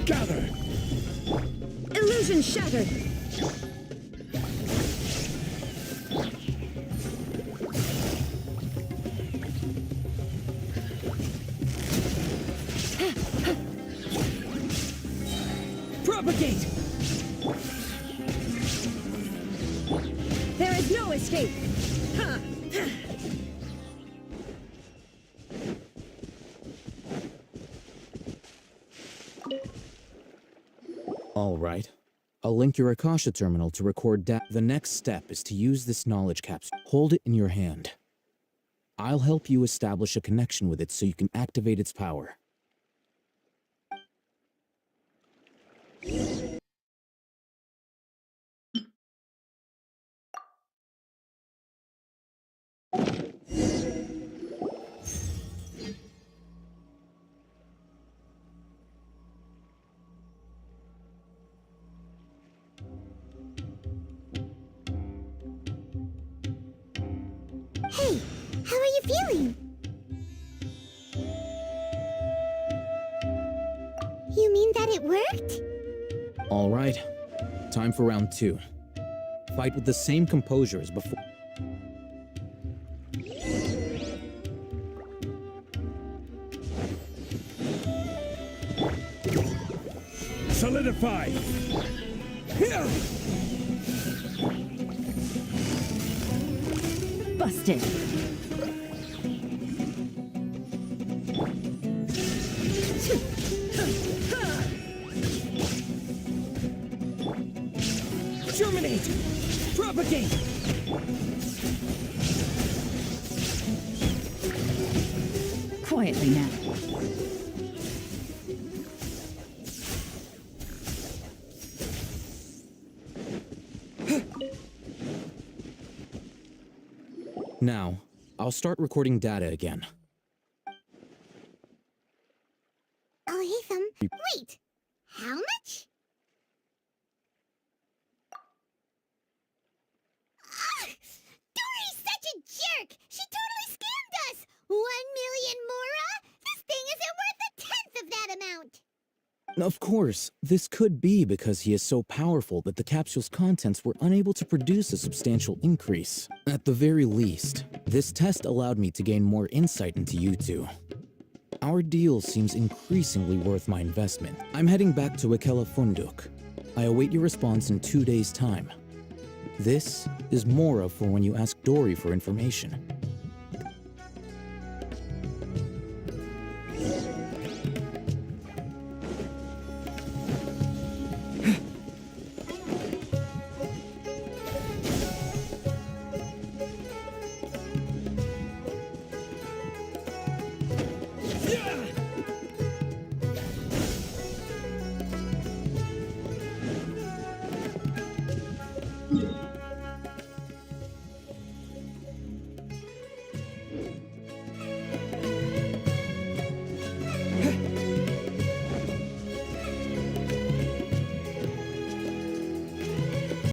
Gather! Illusion shattered! Propagate! There is no escape! All right. I'll link your Akasha terminal to record data. The next step is to use this knowledge capsule. Hold it in your hand. I'll help you establish a connection with it so you can activate its power. Hey, how are you feeling? You mean that it worked? All right. Time for round 2. Fight with the same composure as before. Solidify! Here! Busted. Germinate! Propagate! Quietly now. Now, I'll start recording data again. Oh, hey, Thumb. Wait! How much? Ah! Dory's such a jerk! She totally scammed us! 1 million mora? This thing isn't worth a tenth of that amount! Of course, this could be because he is so powerful that the capsule's contents were unable to produce a substantial increase. At the very least, this test allowed me to gain more insight into you two. Our deal seems increasingly worth my investment. I'm heading back to Ikela Funduk. I await your response in 2 days' time. This is Mora for when you ask Dory for information.